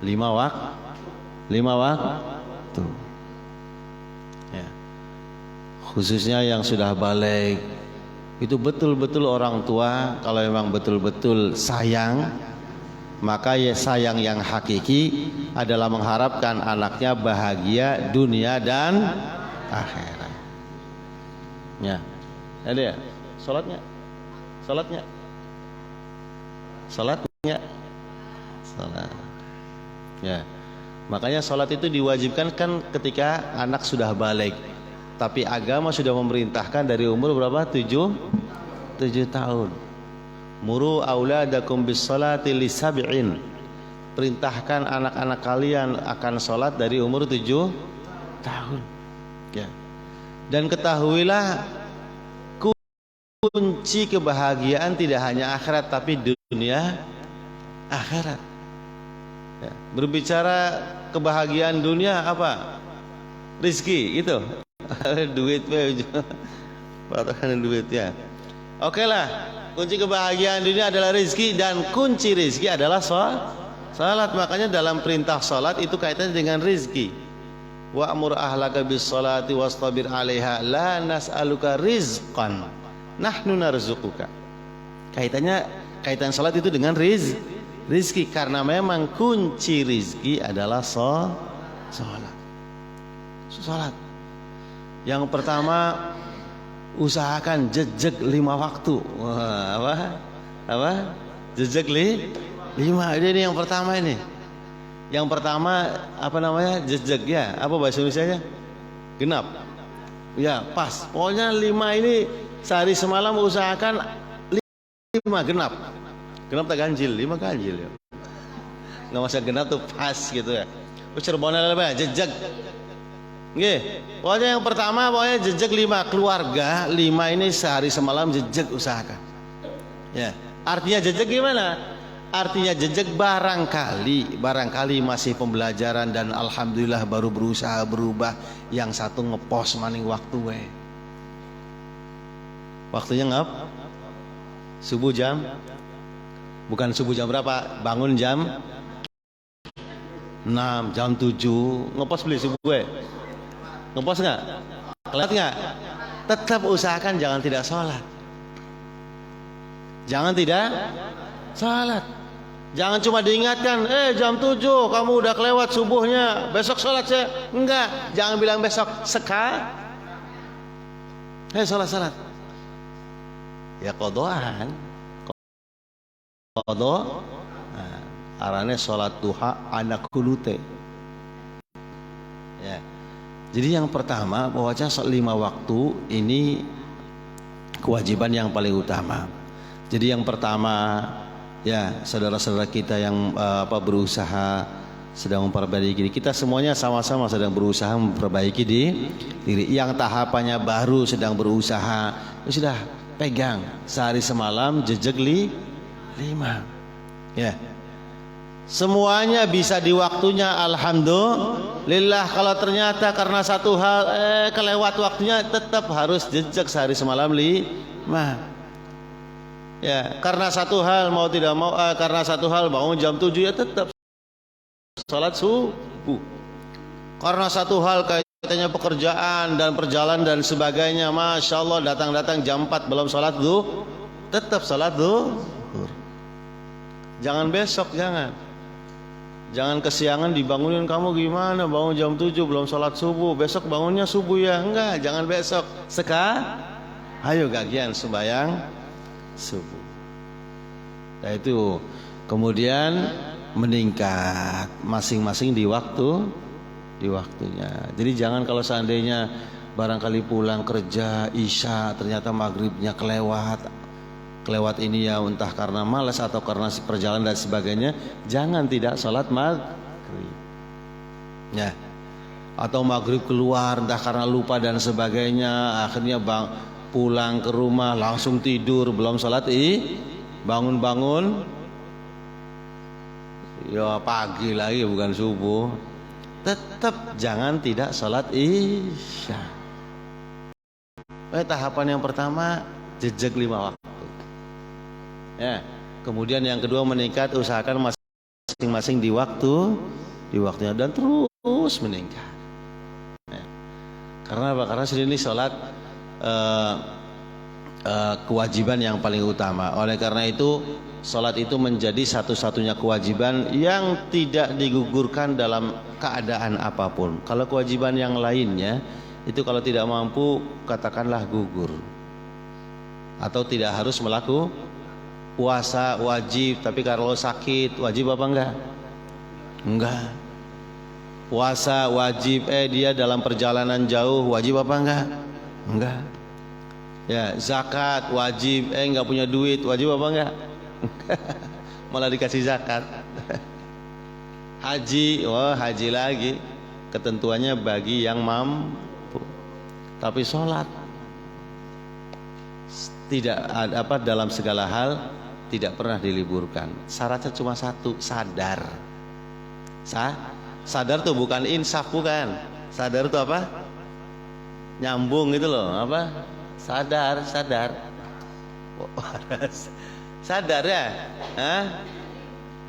A: 5 waktu. Ya. Khususnya yang sudah balik, itu betul-betul orang tua kalau memang betul-betul sayang, maka ya sayang yang hakiki adalah mengharapkan anaknya bahagia dunia dan akhirat. Ya, ada ya? Salat. Ya, makanya salat itu diwajibkan kan ketika anak sudah balik. Tapi agama sudah memerintahkan dari umur berapa? 7 tahun. Muru auladakum bis salati li sab'in. Perintahkan anak-anak kalian akan salat dari umur 7 tahun. Ya. Dan ketahuilah kunci kebahagiaan tidak hanya akhirat tapi dunia akhirat. Ya. Berbicara kebahagiaan dunia apa? Rizki itu. Duit patokan duit ya. Oke lah. Kunci kebahagiaan dunia adalah rizki, dan kunci rizki adalah salat. Makanya dalam perintah salat itu kaitannya dengan rizki. Wa'mur ahlaka bis salati wastabir 'alaiha la nas'aluka rizqan nahnu narzuquka. Kaitan salat itu dengan rizki, karena memang kunci rizki adalah salat. Yang pertama, usahakan jejak 5 waktu. Wah, apa? Jejak 5. Ini yang pertama ini. Yang pertama apa namanya? Jejak ya. Apa bahasa Indonesianya? Genap. Ya, pas. Pokoknya 5 ini sehari semalam usahakan 5 genap. Genap tak ganjil, 5 ganjil ya. Enggak masa genap tuh pas gitu ya. Cirebonnya apa ya? Jejak. Nggih. Pokoknya yang pertama jejak 5 keluarga, 5 ini sehari semalam jejak usahakan. Ya. Artinya jejak gimana? Artinya jejak barangkali masih pembelajaran dan alhamdulillah baru berusaha berubah, yang satu ngepost maning waktu we. Waktunya subuh jam, bukan subuh jam berapa? Bangun jam 6, jam 7 ngepost beli subuh we. Ngepost nggak? Kelihatan nggak? Tetap usahakan jangan tidak sholat. Jangan cuma diingatkan, jam 7 kamu udah kelewat subuhnya, besok sholat saya. Enggak, jangan bilang besok, sekarang. Sholat. Ya kodoan. Kodo. Nah, arane sholat duha anak kulute. Ya. Jadi yang pertama bahwanya 5 waktu ini kewajiban yang paling utama. Jadi yang pertama, ya saudara-saudara kita yang berusaha sedang memperbaiki diri, kita semuanya sama-sama sedang berusaha memperbaiki diri. Yang tahapannya baru sedang berusaha, ya sudah pegang sehari semalam jejak 5. Ya. Semuanya bisa di waktunya, alhamdulillah. Kalau ternyata karena satu hal kelewat waktunya, tetap harus jejak sehari semalam 5. Ya, karena satu hal mau tidak mau, karena satu hal bangun jam 7 ya tetap salat subuh. Karena satu hal kaitannya pekerjaan dan perjalanan dan sebagainya, masya Allah datang jam 4 belum salat zuhur, tetap salat zuhur. Jangan besok, jangan kesiangan dibangunin, kamu gimana bangun jam 7 belum salat subuh, besok bangunnya subuh ya. Enggak, jangan besok, ayo gagian sembahyang subuh. Nah itu kemudian meningkat masing-masing di waktunya. Jadi jangan kalau seandainya barangkali pulang kerja isya ternyata maghribnya kelewat ini ya, entah karena malas atau karena perjalanan dan sebagainya, jangan tidak sholat maghrib. Ya. Atau maghrib keluar entah karena lupa dan sebagainya, akhirnya pulang ke rumah langsung tidur, belum sholat bangun ya pagi lagi bukan subuh. Tetap jangan tidak sholat isya. Tahapan yang pertama jejak 5 waktu. Ya, kemudian yang kedua meningkat, usahakan masing-masing di waktunya dan terus meningkat. Ya. Karena apa? Karena ini sholat kewajiban yang paling utama. Oleh karena itu sholat itu menjadi satu-satunya kewajiban yang tidak digugurkan dalam keadaan apapun. Kalau kewajiban yang lainnya itu kalau tidak mampu katakanlah gugur, atau tidak harus melakukan puasa wajib, tapi kalau sakit wajib apa enggak? Puasa wajib, dia dalam perjalanan jauh wajib apa enggak? Ya, zakat wajib, enggak punya duit wajib apa enggak? Malah dikasih zakat. Haji, haji lagi, ketentuannya bagi yang mampu. Tapi sholat tidak ada dalam segala hal tidak pernah diliburkan. Syaratnya cuma satu, sadar. Sadar tuh bukan insaf, bukan. Sadar tuh apa? Nyambung gitu loh, apa? Sadar. Sadar ya?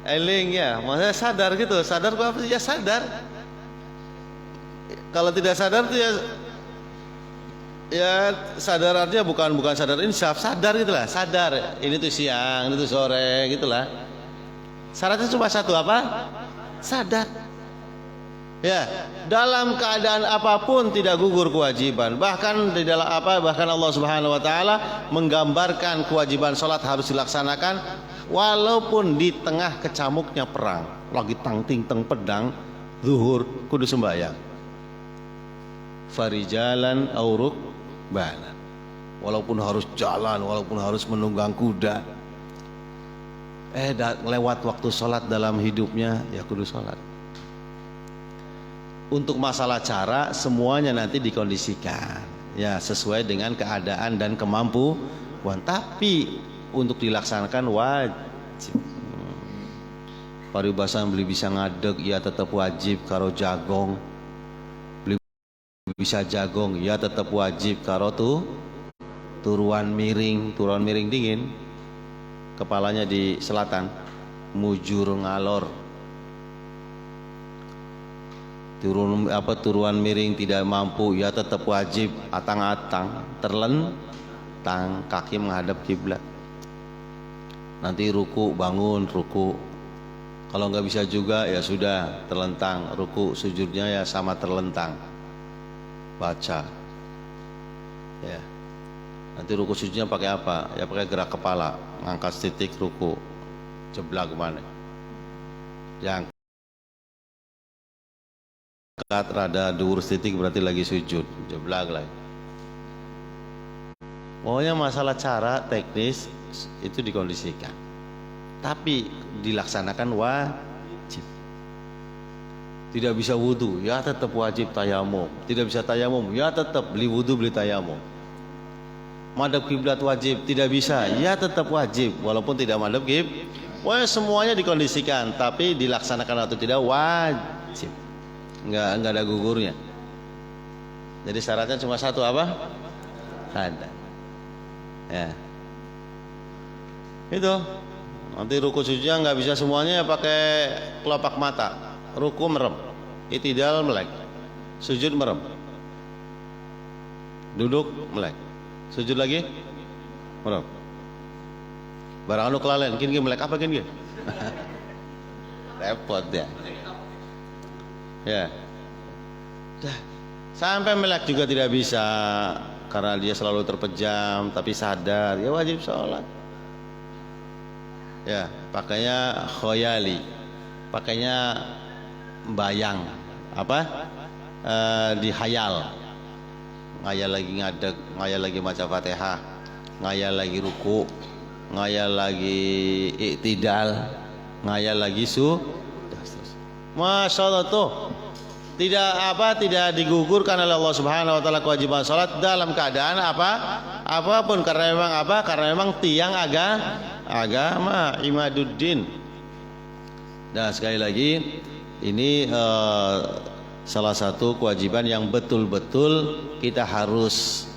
A: Eling ya, maksudnya sadar gitu. Sadar apa sih? Ya sadar. Kalau tidak sadar tuh ya sadar artinya bukan sadar insaf, sadar gitulah, sadar. Ini tuh siang, ini tuh sore gitulah. Syaratnya cuma satu, apa? Sadar. Ya, dalam keadaan apapun tidak gugur kewajiban. Bahkan di dalam bahkan Allah Subhanahu wa taala menggambarkan kewajiban salat harus dilaksanakan walaupun di tengah kecamuknya perang. Lagi tang-ting pedang, zuhur kudu sembahyang. Farijalan auruk banan. Walaupun harus jalan, walaupun harus menunggang kuda, lewat waktu sholat dalam hidupnya ya kudu sholat. Untuk masalah cara semuanya nanti dikondisikan ya sesuai dengan keadaan dan kemampuan, tapi untuk dilaksanakan wajib. Paribasan beli bisa ngadeg ya tetap wajib karo jagong, bisa jagong ya tetap wajib karo turuan miring dingin, kepalanya di selatan, mujur ngalor. Turuan miring tidak mampu ya tetap wajib atang-atang, terlentang, kaki menghadap kiblat. Nanti ruku bangun ruku, Kalau nggak bisa juga ya sudah terlentang, ruku sujudnya ya sama terlentang, baca. Ya. Nanti ruku sujudnya pakai apa? Ya pakai gerak kepala, ngangkat titik ruku, jeblak kemana? Yang angkat rada dhuwur titik berarti lagi sujud, jeblak lagi. Pokoknya masalah cara teknis itu dikondisikan, tapi dilaksanakan wajib. Tidak bisa wudhu, ya tetap wajib tayamum. Tidak bisa tayamum, ya tetap beli wudhu beli tayamum. Madhab kiblat wajib, tidak bisa, ya tetap wajib walaupun tidak madhab kiblat. Pokoknya semuanya dikondisikan, tapi dilaksanakan atau tidak wajib. Enggak ada gugurnya. Jadi syaratnya cuma satu apa? Ada. Ya. Itu. Nanti ruku sujudnya nggak bisa semuanya ya pakai kelopak mata. Ruku merem, i'tidal melek, sujud merem, duduk melek, sujud lagi merem. Barang anu kelalen, gini melek apa gini? Repot ya. Ya. Dah. Sampai melek juga tidak bisa karena dia selalu terpejam, tapi sadar, ya wajib sholat. Ya, pakainya khoyali, pakainya bayang, apa? Dihayal, ngayal lagi ngadeg, ngayal lagi maca Fatihah, ngayal lagi ruku, ngayal lagi i'tidal, ngayal lagi Masya Allah tuh tidak digugurkan oleh Allah Subhanahu wa taala kewajiban salat dalam keadaan apapun, karena memang tiang agama imaduddin. Dan sekali lagi ini salah satu kewajiban yang betul-betul kita harus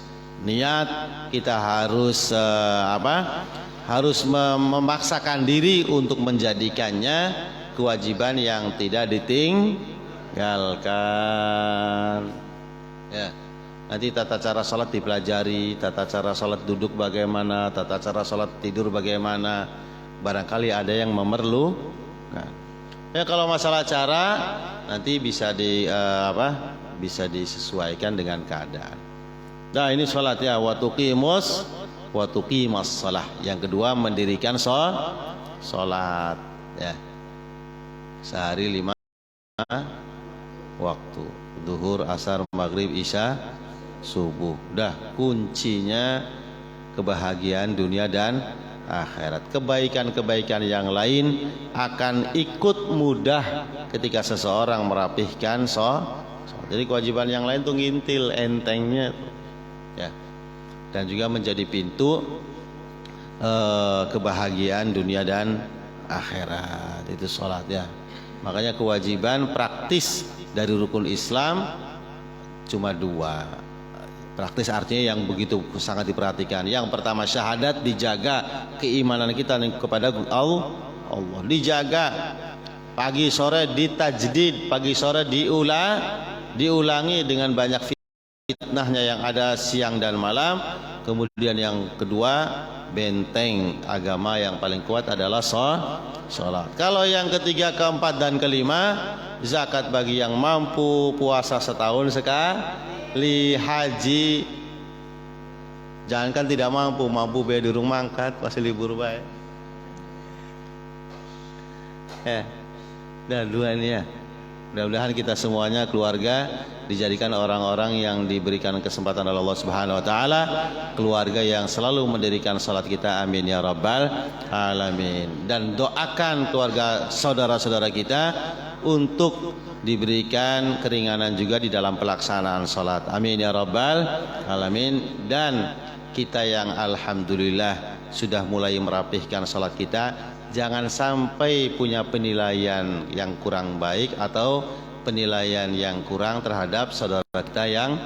A: niat, kita harus harus memaksakan diri untuk menjadikannya kewajiban yang tidak ditinggalkan. Ya. Nanti tata cara sholat dipelajari, tata cara sholat duduk bagaimana, tata cara sholat tidur bagaimana. Barangkali ada yang memerlukan. Ya kalau masalah cara nanti bisa bisa disesuaikan dengan keadaan. Nah ini sholat ya, wa tuqimas shalah. Yang kedua mendirikan sholat ya. Sehari 5 waktu, zuhur, asar, maghrib, isya, subuh. Dah kuncinya kebahagiaan dunia dan akhirat. Kebaikan-kebaikan yang lain akan ikut mudah ketika seseorang merapihkan sholat. Jadi kewajiban yang lain tuh ngintil entengnya ya. Dan juga menjadi pintu kebahagiaan dunia dan akhirat. Itu sholat ya. Makanya kewajiban praktis dari rukun Islam cuma 2. Praktis artinya yang begitu sangat diperhatikan. Yang pertama syahadat, dijaga keimanan kita kepada Allah, dijaga. Pagi sore ditajdid, pagi sore diulangi dengan banyak fitnahnya yang ada siang dan malam. Kemudian yang kedua, benteng agama yang paling kuat adalah sholat. Kalau yang ketiga, keempat dan kelima, zakat bagi yang mampu, puasa setahun sekali, haji. Jangankan tidak mampu biaya di rumah mangkat pasti libur baik. Dan dua ini ya. Mudah-mudahan kita semuanya keluarga dijadikan orang-orang yang diberikan kesempatan oleh Allah Subhanahu wa taala, keluarga yang selalu mendirikan salat kita, amin ya rabbal alamin. Dan doakan keluarga saudara-saudara kita untuk diberikan keringanan juga di dalam pelaksanaan salat, amin ya rabbal alamin. Dan kita yang alhamdulillah sudah mulai merapihkan salat kita, jangan sampai punya penilaian yang kurang baik atau penilaian yang kurang terhadap saudara kita yang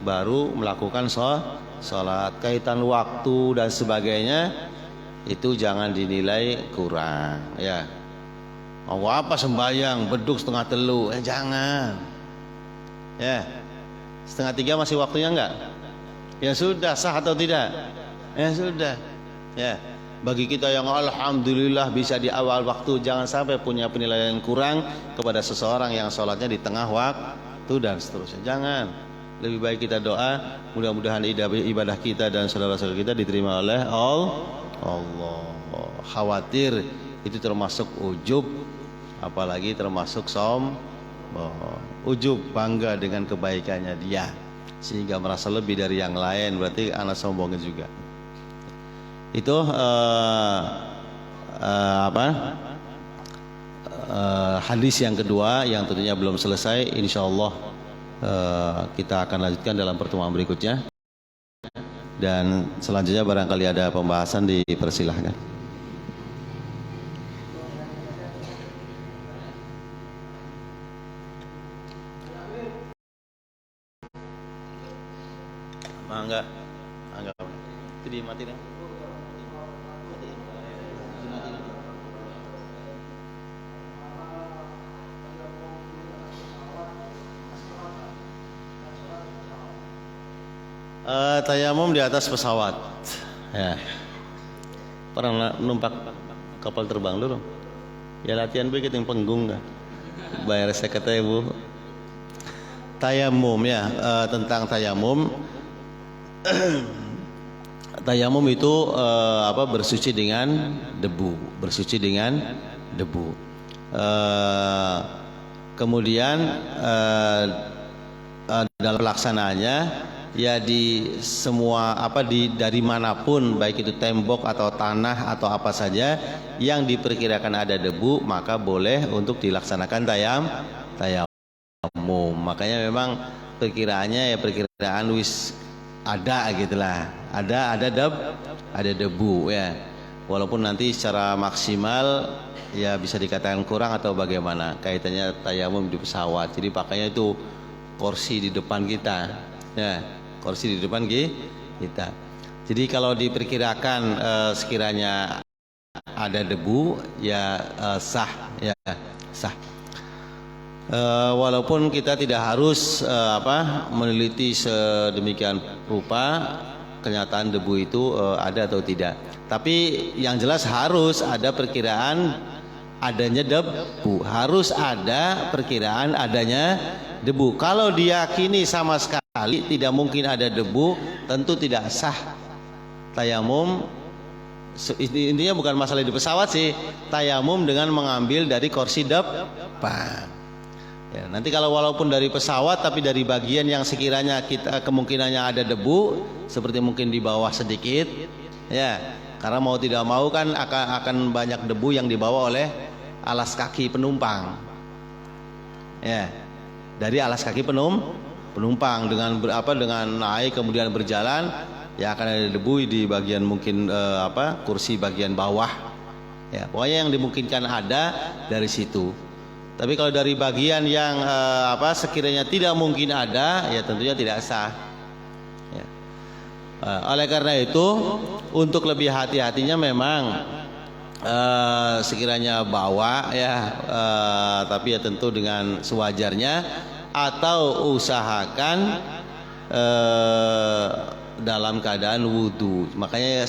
A: baru melakukan sholat. Kaitan waktu dan sebagainya itu jangan dinilai kurang ya. Mau apa sembahyang beduk 2:30, jangan ya. 2:30 masih waktunya enggak? Ya sudah, sah atau tidak? Ya sudah ya. Bagi kita yang alhamdulillah bisa di awal waktu, jangan sampai punya penilaian kurang kepada seseorang yang sholatnya di tengah waktu dan seterusnya. Jangan. Lebih baik kita doa, mudah-mudahan ibadah kita dan saudara-saudara kita diterima oleh Allah. Khawatir itu termasuk ujub, apalagi termasuk ujub, bangga dengan kebaikannya dia sehingga merasa lebih dari yang lain, berarti anak sombongnya juga. Itu hadis yang kedua yang tentunya belum selesai. Insyaallah kita akan lanjutkan dalam pertemuan berikutnya, dan selanjutnya barangkali ada pembahasan dipersilahkan. Enggak itu dimatiin ya. Tayamum di atas pesawat. Ya. Pernah numpak kapal terbang dulu? Ya latihan begitu yang penggung nggak? Bayar saya kata ibu. Tayamum ya, tentang tayamum. Tayamum itu bersuci dengan debu, kemudian dalam pelaksanaannya ya di semua dari manapun, baik itu tembok atau tanah atau apa saja yang diperkirakan ada debu, maka boleh untuk dilaksanakan tayamum. Makanya memang perkiraannya ya perkiraan ada gitulah, ada debu ya, walaupun nanti secara maksimal ya bisa dikatakan kurang atau bagaimana kaitannya tayamum di pesawat. Jadi pakainya itu kursi di depan kita ya, kursi di depan kita. Jadi kalau diperkirakan sekiranya ada debu ya sah. Walaupun kita tidak harus meneliti sedemikian rupa kenyataan debu itu ada atau tidak. Tapi yang jelas harus ada perkiraan adanya debu, harus ada perkiraan adanya debu. Kalau diyakini sama sekali tidak mungkin ada debu, tentu tidak sah tayamum. Intinya bukan masalah di pesawat sih, tayamum dengan mengambil dari kursi depan. Ya, nanti kalau walaupun dari pesawat tapi dari bagian yang sekiranya kita kemungkinannya ada debu, seperti mungkin di bawah sedikit, ya, karena mau tidak mau kan akan banyak debu yang dibawa oleh alas kaki penumpang, ya, dari alas kaki penumpang dengan naik kemudian berjalan, ya akan ada debu di bagian mungkin kursi bagian bawah, ya, pokoknya yang dimungkinkan ada dari situ. Tapi kalau dari bagian yang sekiranya tidak mungkin ada, ya tentunya tidak sah. Ya. Oleh karena itu, untuk lebih hati-hatinya memang sekiranya bawa ya, tapi ya tentu dengan sewajarnya, atau usahakan dalam keadaan wudhu. Makanya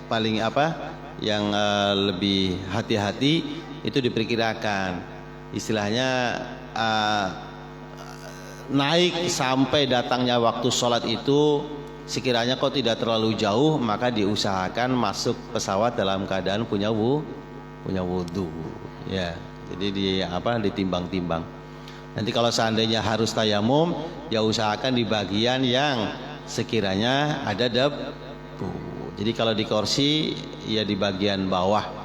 A: paling yang lebih hati-hati itu diperkirakan. Istilahnya naik sampai datangnya waktu sholat itu sekiranya kok tidak terlalu jauh, maka diusahakan masuk pesawat dalam keadaan punya wudhu ya. Jadi ditimbang-timbang. Nanti kalau seandainya harus tayamum, ya usahakan di bagian yang sekiranya ada debu. Jadi kalau di kursi ya di bagian bawah,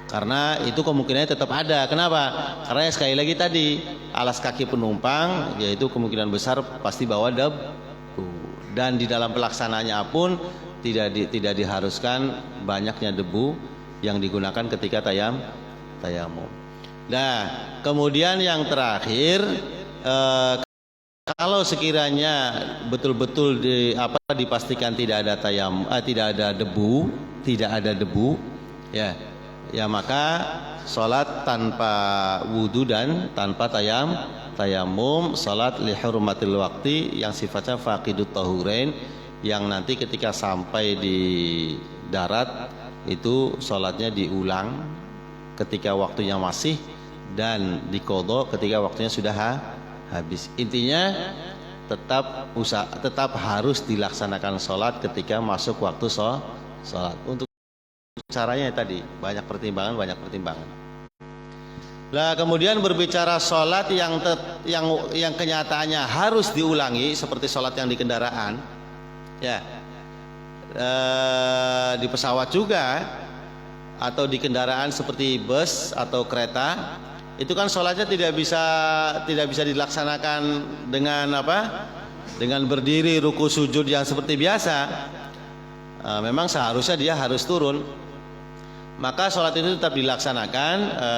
A: karena itu kemungkinannya tetap ada. Kenapa? Karena sekali lagi tadi alas kaki penumpang, yaitu kemungkinan besar pasti bawa debu. Dan di dalam pelaksanaannya pun tidak diharuskan banyaknya debu yang digunakan ketika tayamum. Nah, kemudian yang terakhir, kalau sekiranya betul-betul dipastikan tidak ada debu, ya maka sholat tanpa wudu dan tanpa tayamum, sholat li hurmatil waqti yang sifatnya faqidut tahurain, yang nanti ketika sampai di darat itu sholatnya diulang ketika waktunya masih dan diqadha ketika waktunya sudah habis. Intinya tetap harus dilaksanakan sholat ketika masuk waktu sholat. Untuk caranya tadi banyak pertimbangan. Nah, kemudian berbicara sholat yang kenyataannya harus diulangi seperti sholat yang di kendaraan, ya, di pesawat juga atau di kendaraan seperti bus atau kereta, itu kan sholatnya tidak bisa dilaksanakan dengan apa? Dengan berdiri ruku sujud yang seperti biasa. Memang seharusnya dia harus turun. Maka sholat itu tetap dilaksanakan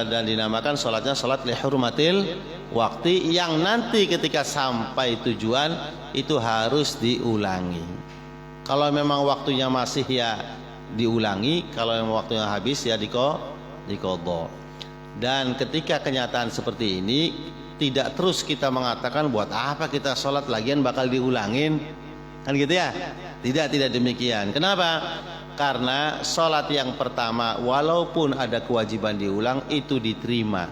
A: dan dinamakan sholatnya sholat lihurmatil waktu, yang nanti ketika sampai tujuan itu harus diulangi. Kalau memang waktunya masih ya diulangi, kalau memang waktunya habis ya diqadha. Dan ketika kenyataan seperti ini, tidak terus kita mengatakan buat apa kita sholat lagian bakal diulangin, kan gitu ya? Tidak demikian. Kenapa? Karena sholat yang pertama walaupun ada kewajiban diulang itu diterima,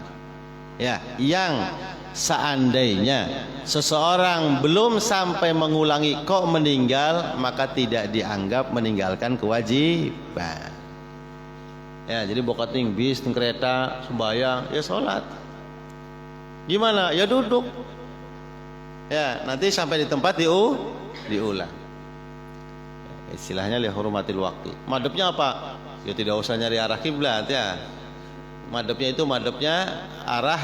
A: ya. Yang seandainya seseorang belum sampai mengulangi kok meninggal, maka tidak dianggap meninggalkan kewajiban. Ya, jadi bokating bis, ting kereta, sembahyang, ya sholat. Gimana? Ya duduk. Ya, nanti sampai di tempat diulang. Istilahnya lihurmatil waktu. Madhabnya apa? Ya tidak usah nyari arah kiblat ya. Madhabnya itu arah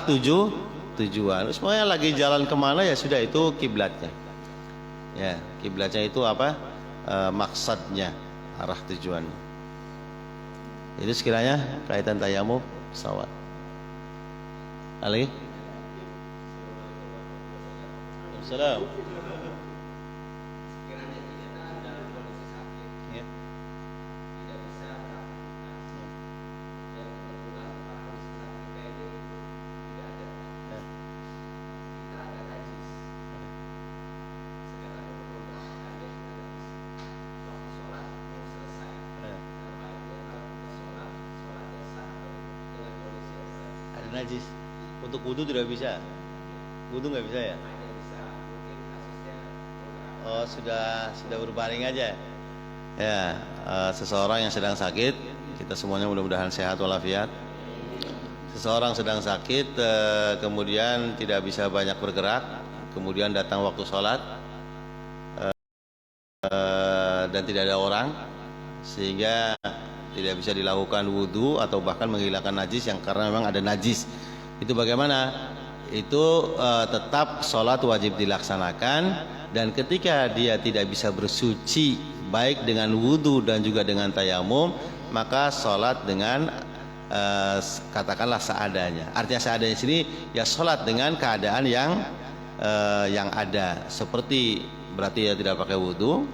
A: tujuan. Semuanya lagi jalan kemana ya sudah itu kiblatnya. Ya, kiblatnya itu apa? Maksadnya, arah tujuannya. Itu sekiranya kaitan tayamum pesawat. Ali? Assalamualaikum. Najis untuk wudu tidak bisa, wudu nggak bisa ya? Oh sudah berbaring aja ya. Seseorang yang sedang sakit, kita semuanya mudah-mudahan sehat walafiat. Seseorang sedang sakit kemudian tidak bisa banyak bergerak, kemudian datang waktu sholat dan tidak ada orang sehingga tidak bisa dilakukan wudu atau bahkan menghilangkan najis yang karena memang ada najis. Itu bagaimana? Itu tetap sholat wajib dilaksanakan, dan ketika dia tidak bisa bersuci baik dengan wudu dan juga dengan tayamum, maka sholat dengan katakanlah seadanya. Artinya seadanya sini ya sholat dengan keadaan yang ada, seperti berarti ya tidak pakai wudu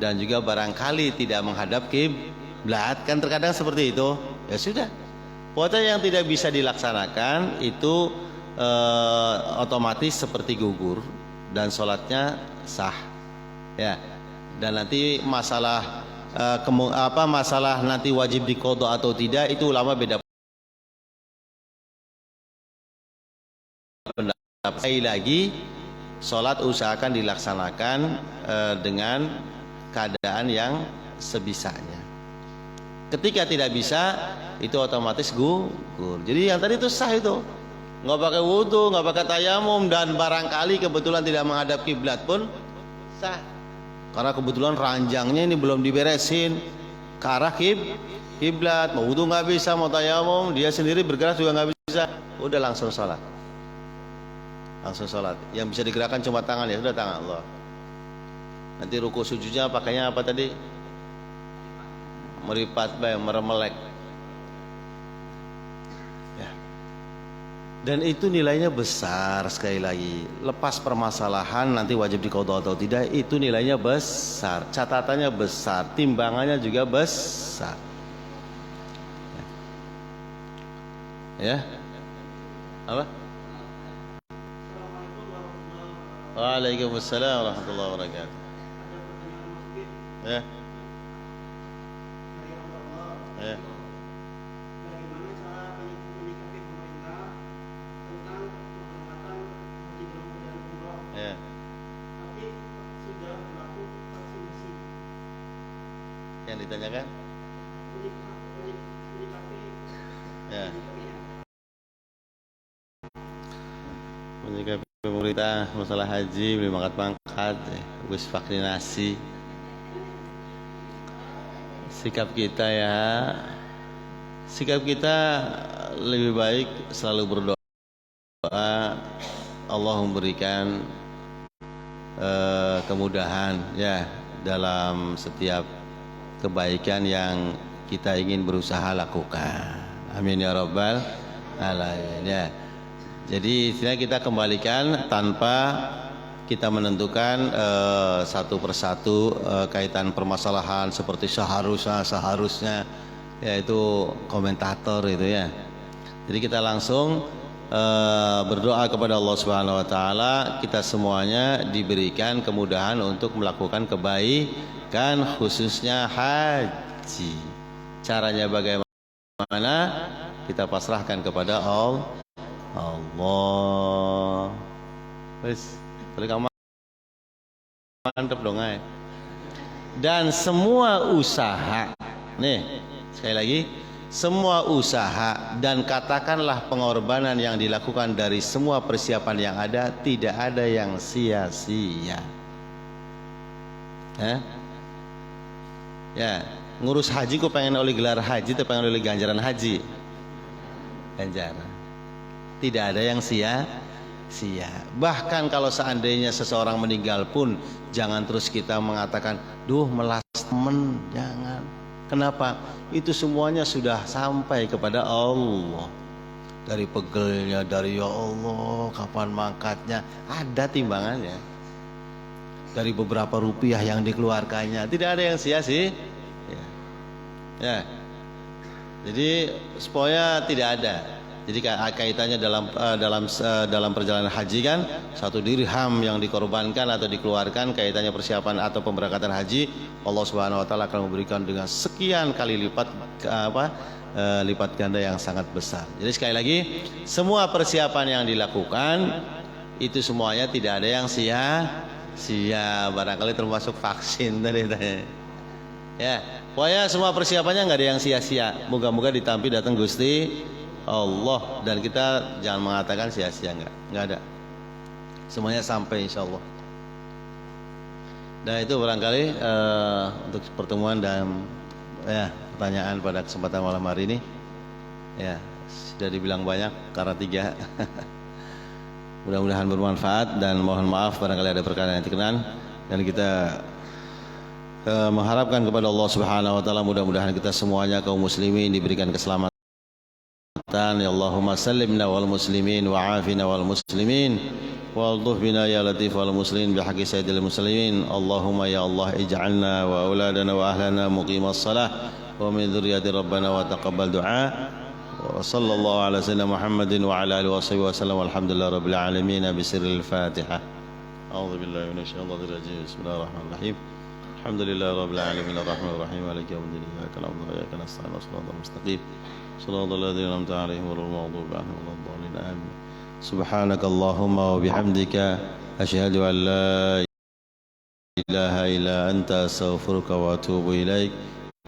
A: dan juga barangkali tidak menghadap kiblat, kan terkadang seperti itu. Ya sudah, pokoknya yang tidak bisa dilaksanakan itu otomatis seperti gugur dan sholatnya sah. Ya, dan nanti masalah masalah nanti wajib diqadha atau tidak itu ulama beda pendapat. Sekali lagi, sholat usahakan dilaksanakan dengan keadaan yang sebisanya. Ketika tidak bisa, itu otomatis gugur. Jadi yang tadi itu sah, itu nggak pakai wudu, nggak pakai tayamum, dan barangkali kebetulan tidak menghadap kiblat pun sah. Karena kebetulan ranjangnya ini belum diberesin ke arah kiblat, mau wudu nggak bisa, mau tayamum, dia sendiri bergerak juga nggak bisa. Udah langsung sholat. Yang bisa digerakkan cuma tangan, ya sudah tangan Allah. Nanti ruku sujudnya pakainya apa tadi? Meripat, meremelek. Ya. Dan itu nilainya besar. Sekali lagi, lepas permasalahan nanti wajib diqadha atau tidak, itu nilainya besar, catatannya besar, timbangannya juga besar. Ya. Apa? Waalaikumsalam warahmatullahi wabarakatuh. Ya. Ya.
B: Bagaimana cara menyikapi pemerintah tentang penghormatan haji dan umroh,
A: Ya.
B: tapi sudah berlaku vaksinasi?
A: Yang ditanyakan? Ya. Menyikapi pemerintah masalah haji, beli pangkat, wis vaksinasi. Sikap kita lebih baik selalu berdoa Allah memberikan kemudahan ya dalam setiap kebaikan yang kita ingin berusaha lakukan. Amin ya rabbal alamin ya. Jadi istilahnya kita kembalikan tanpa kita menentukan satu persatu kaitan permasalahan seperti seharusnya yaitu komentator itu ya. Jadi kita langsung berdoa kepada Allah Subhanahu wa taala, kita semuanya diberikan kemudahan untuk melakukan kebaikan khususnya haji. Caranya bagaimana? Kita pasrahkan kepada Allah. Wis, kamu mantep dong ay. Dan semua usaha, nih sekali lagi, semua usaha dan katakanlah pengorbanan yang dilakukan dari semua persiapan yang ada, tidak ada yang sia-sia. Ya, ngurus haji kok pengen oleh gelar haji, tapi pengen oleh ganjaran haji. Ganjaran. Tidak ada yang sia-sia. Bahkan kalau seandainya seseorang meninggal pun jangan terus kita mengatakan, duh melas temen, jangan. Kenapa? Itu semuanya sudah sampai kepada Allah. Dari pegelnya, dari ya Allah, kapan mangkatnya, ada timbangannya. Dari beberapa rupiah yang dikeluarkannya, tidak ada yang sia-sia. Ya. Jadi supaya tidak ada. Jadi kaitannya dalam perjalanan haji kan, 1 dirham yang dikorbankan atau dikeluarkan kaitannya persiapan atau pemberangkatan haji, Allah Subhanahu wa taala akan memberikan dengan sekian kali lipat lipat ganda yang sangat besar. Jadi sekali lagi, semua persiapan yang dilakukan itu semuanya tidak ada yang sia-sia, barangkali termasuk vaksin tadi. Ya, pokoknya semua persiapannya nggak ada yang sia-sia. Moga-moga ditampi datang Gusti Allah, dan kita jangan mengatakan sia-sia, nggak ada. Semuanya sampai insya Allah. Dan itu barangkali untuk pertemuan dan pertanyaan pada kesempatan malam hari ini. Ya, sudah dibilang banyak karena 3. Mudah-mudahan bermanfaat dan mohon maaf barangkali ada perkara yang dikenan, dan kita mengharapkan kepada Allah Subhanahu wa taala mudah-mudahan kita semuanya kaum muslimin diberikan keselamatan. Ya Allahumma sallimna wal muslimin wa afina wal muslimin waltuf bina ya latif wal muslimin bihaqqi sayyidil muslimin. Allahumma ya Allah ij'alna wa auladana wa ahlana muqimas salah wa min dzurriyyati rabbana wa taqabbal du'a. Wa sallallahu ala sayyidina Muhammadin wa ala alihi wa sahbihi wa sallam walhamdulillahi rabbil alamin bi sirril Fatihah. A'udzu billahi minasyaitonir rajim. Bismillahirrahmanirrahim. Alhamdulillahi rabbil alamin arrahmanir rahim maliki yaumiddin. Iyyaka na'budu wa iyyaka nasta'in ihdinas mustaqim. صراط الذين أنعمت عليهم غير المغضوب عليهم ولا الضالين آمين. سبحانك اللهم وبحمدك أشهد أن لا إله إلا أنت أستغفرك وأتوب إليك.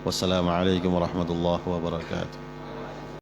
A: والسلام عليكم ورحمة الله وبركاته.